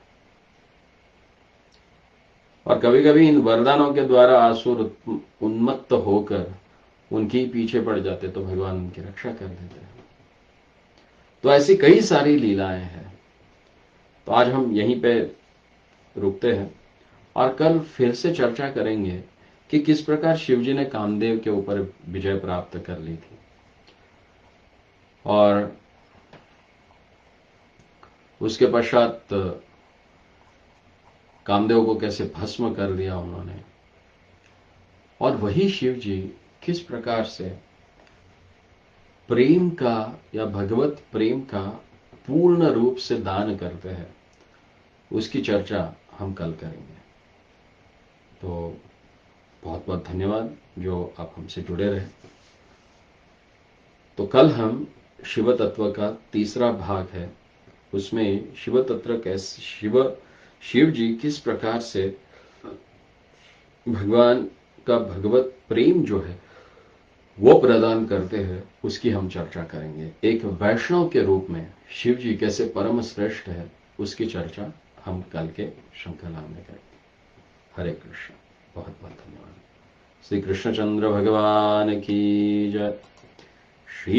और कभी कभी इन वरदानों के द्वारा आसुर उन्मत्त होकर उनके पीछे पड़ जाते तो भगवान उनकी रक्षा कर देते हैं। तो ऐसी कई सारी लीलाएं हैं। तो आज हम यहीं पे रुकते हैं और कल फिर से चर्चा करेंगे कि किस प्रकार शिवजी ने कामदेव के ऊपर विजय प्राप्त कर ली थी और उसके पश्चात कामदेव को कैसे भस्म कर दिया उन्होंने, और वही शिवजी किस प्रकार से प्रेम का या भगवत प्रेम का पूर्ण रूप से दान करते हैं, उसकी चर्चा हम कल करेंगे। तो बहुत बहुत धन्यवाद जो आप हमसे जुड़े रहे। तो कल हम शिव तत्व का तीसरा भाग है, उसमें शिव तत्व कैसे शिव जी किस प्रकार से भगवान का भगवत प्रेम जो है वो प्रदान करते हैं, उसकी हम चर्चा करेंगे। एक वैष्णव के रूप में शिव जी कैसे परम श्रेष्ठ है, उसकी चर्चा हम कल के श्रृंखला में करेंगे। हरे कृष्ण। बहुत बहुत धन्यवाद। श्री कृष्णचंद्र भगवान की जय। श्री